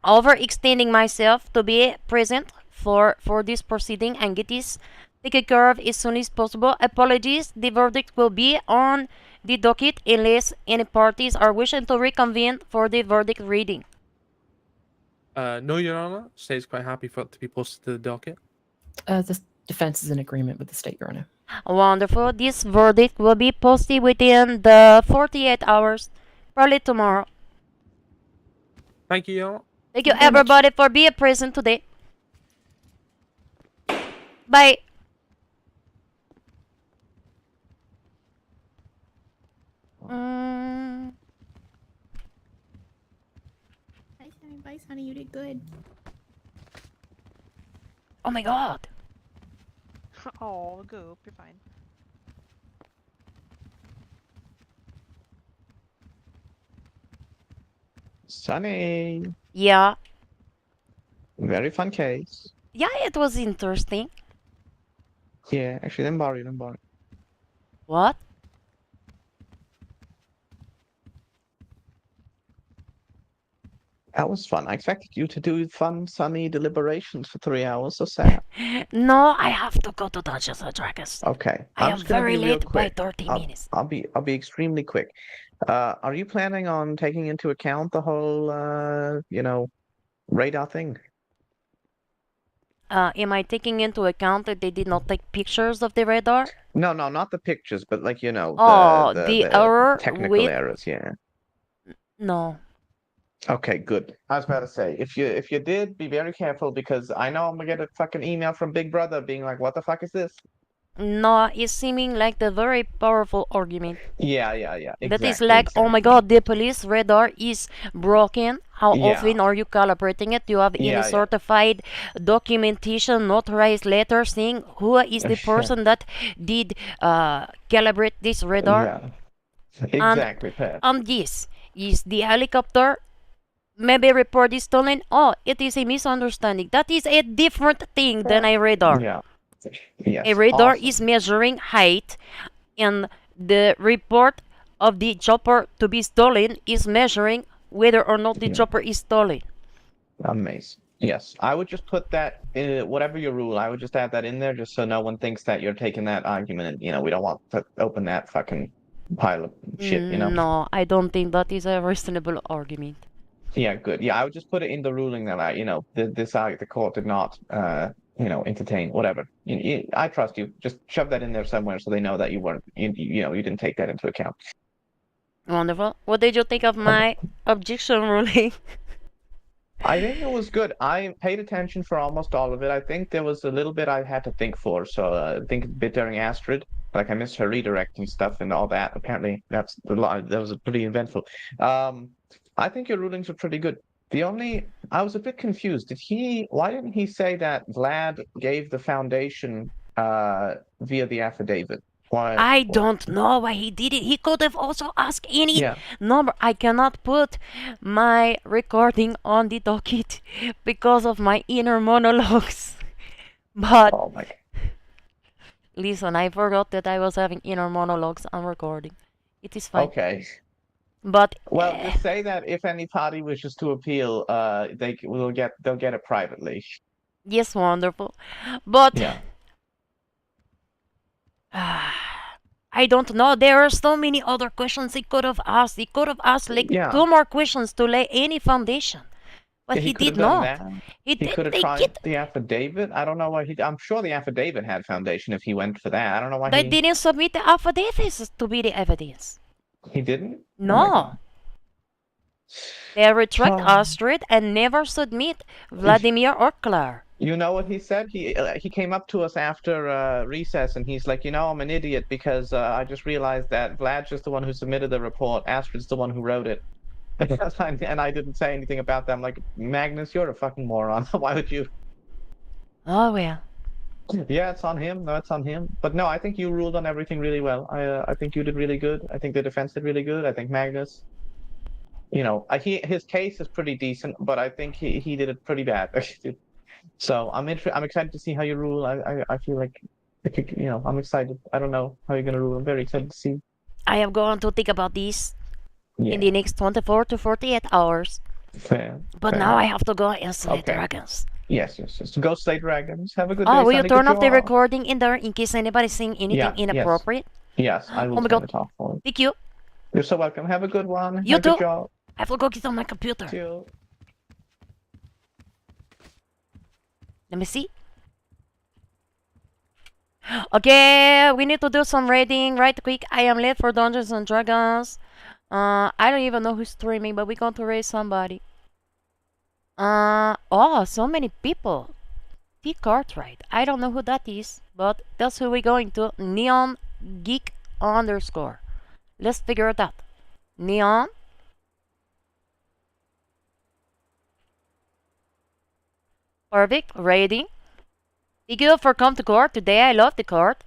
Speaker 1: overextending myself to be present for this proceeding and get this taken care of as soon as possible. Apologies, the verdict will be on the docket unless any parties are wishing to reconvene for the verdict reading.
Speaker 7: No, Your Honor. State's quite happy for it to be posted to the docket.
Speaker 8: The defense is in agreement with the state, Your Honor.
Speaker 1: Wonderful. This verdict will be posted within the 48 hours, probably tomorrow.
Speaker 7: Thank you, Your Honor.
Speaker 1: Thank you
Speaker 8: Thank you very much.
Speaker 1: everybody for being present today. Bye. Mm,
Speaker 12: Bye, Sonny. Bye, Sonny. You did good.
Speaker 1: oh my god.
Speaker 2: Oh, Goop, you're fine.
Speaker 5: Sunny.
Speaker 1: Yeah.
Speaker 5: Very fun case.
Speaker 1: Yeah, it was interesting.
Speaker 5: Yeah, actually, then borrow, then borrow.
Speaker 1: What?
Speaker 5: That was fun. I expected you to do fun, sunny deliberations for 3 hours. So sad.
Speaker 1: No, I have to go to Dungeons and Dragons.
Speaker 5: Okay,
Speaker 1: I
Speaker 5: I'm
Speaker 1: am
Speaker 5: just gonna
Speaker 1: very
Speaker 5: be real
Speaker 1: late by
Speaker 5: quick.
Speaker 1: 30 minutes.
Speaker 5: I'll be extremely quick. Are you planning on taking into account the whole, radar thing?
Speaker 1: Am I taking into account that they did not take pictures of the radar?
Speaker 5: No, not the pictures, but like
Speaker 1: Oh,
Speaker 5: the
Speaker 1: the error
Speaker 5: technical
Speaker 1: with
Speaker 5: errors. Yeah.
Speaker 1: no.
Speaker 5: Okay, good. I was about to say, if you did, be very careful because I know I'm gonna get a fucking email from Big Brother being like, "What the fuck is this?"
Speaker 1: No, it's seeming like the very powerful argument.
Speaker 5: Yeah.
Speaker 1: That is
Speaker 5: Exactly,
Speaker 1: like, oh my
Speaker 5: exactly.
Speaker 1: god, the police radar is broken. How
Speaker 5: Yeah.
Speaker 1: often are you calibrating it? Do you have any
Speaker 5: Yeah.
Speaker 1: certified documentation, notarized letter saying who is the person that did calibrate this radar?
Speaker 5: Yeah. Exactly, Pat.
Speaker 1: This is the helicopter. Maybe report is stolen. Oh, it is a misunderstanding. That is a different thing than a radar.
Speaker 5: Yeah. Yes.
Speaker 1: A radar
Speaker 5: awesome.
Speaker 1: is measuring height, and the report of the chopper to be stolen is measuring whether or not the
Speaker 5: Yeah.
Speaker 1: chopper is stolen.
Speaker 5: Amazing. Yes, I would just put that whatever your rule. I would just add that in there, just so no one thinks that you're taking that argument. And, we don't want to open that fucking pile of shit.
Speaker 1: No, I don't think that is a reasonable argument.
Speaker 5: Yeah, good. Yeah, I would just put it in the ruling that the court did not, entertain whatever. I trust you. Just shove that in there somewhere so they know that you weren't, you didn't take that into account.
Speaker 1: Wonderful. What did you think of my objection ruling?
Speaker 5: I think it was good. I paid attention for almost all of it. I think there was a little bit I had to think for. So I think a bit during Astrid, like I missed her redirecting stuff and all that. Apparently, that was pretty eventful. I think your rulings were pretty good. I was a bit confused. Why didn't he say that Vlad gave the foundation via the affidavit? Why?
Speaker 1: I don't know why he did it. He could have also asked any number. I cannot put my recording on the docket because of my inner monologues. But
Speaker 5: Oh my.
Speaker 1: listen, I forgot that I was having inner monologues on recording. It is fine.
Speaker 5: Okay.
Speaker 1: But
Speaker 5: Well, just say that if any party wishes to appeal, they'll get it privately.
Speaker 1: yes, wonderful. But
Speaker 5: Yeah.
Speaker 1: I don't know. There are so many other questions he could have asked. He could have asked like
Speaker 5: Yeah.
Speaker 1: 2 more questions to lay any foundation. But
Speaker 5: Yeah,
Speaker 1: he
Speaker 5: could
Speaker 1: did
Speaker 5: have done
Speaker 1: not.
Speaker 5: that.
Speaker 1: He
Speaker 5: He could have
Speaker 1: they
Speaker 5: tried
Speaker 1: get-
Speaker 5: the affidavit. I don't know why I'm sure the affidavit had foundation if he went for that. I don't know why
Speaker 1: They
Speaker 5: he
Speaker 1: didn't submit the affidavits to be the evidence.
Speaker 5: didn't. Oh my
Speaker 1: No.
Speaker 5: God.
Speaker 1: They retract
Speaker 5: Oh.
Speaker 1: Astrid and never submit Vladimir or Claire.
Speaker 5: You know what he said? He came up to us after recess and he's like, I'm an idiot because I just realized that Vlad's just the one who submitted the report. Astrid's the one who wrote it. And I didn't say anything about that. I'm like, Magnus, you're a fucking moron. Why would you?
Speaker 1: Oh well.
Speaker 5: Yeah, it's on him. No, it's on him. But no, I think you ruled on everything really well. I think you did really good. I think the defense did really good. I think Magnus, his case is pretty decent, but I think he did it pretty bad. So I'm excited to see how you rule. I feel like, I'm excited. I don't know how you're gonna rule. I'm very excited to see.
Speaker 1: I am going to think about this
Speaker 5: Yeah.
Speaker 1: in the next 24 to 48 hours.
Speaker 5: Fair.
Speaker 1: But
Speaker 5: fair.
Speaker 1: now I have to go and slay
Speaker 5: Okay.
Speaker 1: dragons.
Speaker 5: Yes. Go slay dragons. Have a good
Speaker 1: Oh,
Speaker 5: day,
Speaker 1: will you
Speaker 5: Sonny.
Speaker 1: turn
Speaker 5: Good
Speaker 1: off the
Speaker 5: job.
Speaker 1: recording in there in case anybody's saying anything
Speaker 5: Yeah, yes.
Speaker 1: inappropriate?
Speaker 5: Yes, I will
Speaker 1: Oh my
Speaker 5: turn
Speaker 1: God.
Speaker 5: it off for you.
Speaker 1: Thank you.
Speaker 5: You're so welcome. Have a good one.
Speaker 1: You
Speaker 5: Have a good
Speaker 1: too.
Speaker 5: job.
Speaker 1: I have to go get on my computer.
Speaker 5: Chill.
Speaker 1: Let me see. Okay, we need to do some raiding right quick. I am late for Dungeons and Dragons. I don't even know who's streaming, but we're going to raid somebody. Oh, so many people. T Cartwright. I don't know who that is, but that's who we're going to. Neon Geek _. Let's figure it out. Neon. Perfect. Raiding. Thank you for coming to court today. I love the court.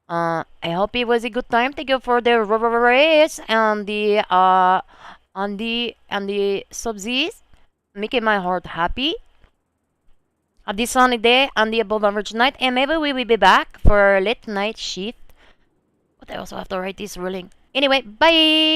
Speaker 1: I hope it was a good time. Thank you for the race and the subsidies, making my heart happy. Have this sunny day and the above average night, and maybe we will be back for a late night shift. But I also have to write this ruling. Anyway, bye.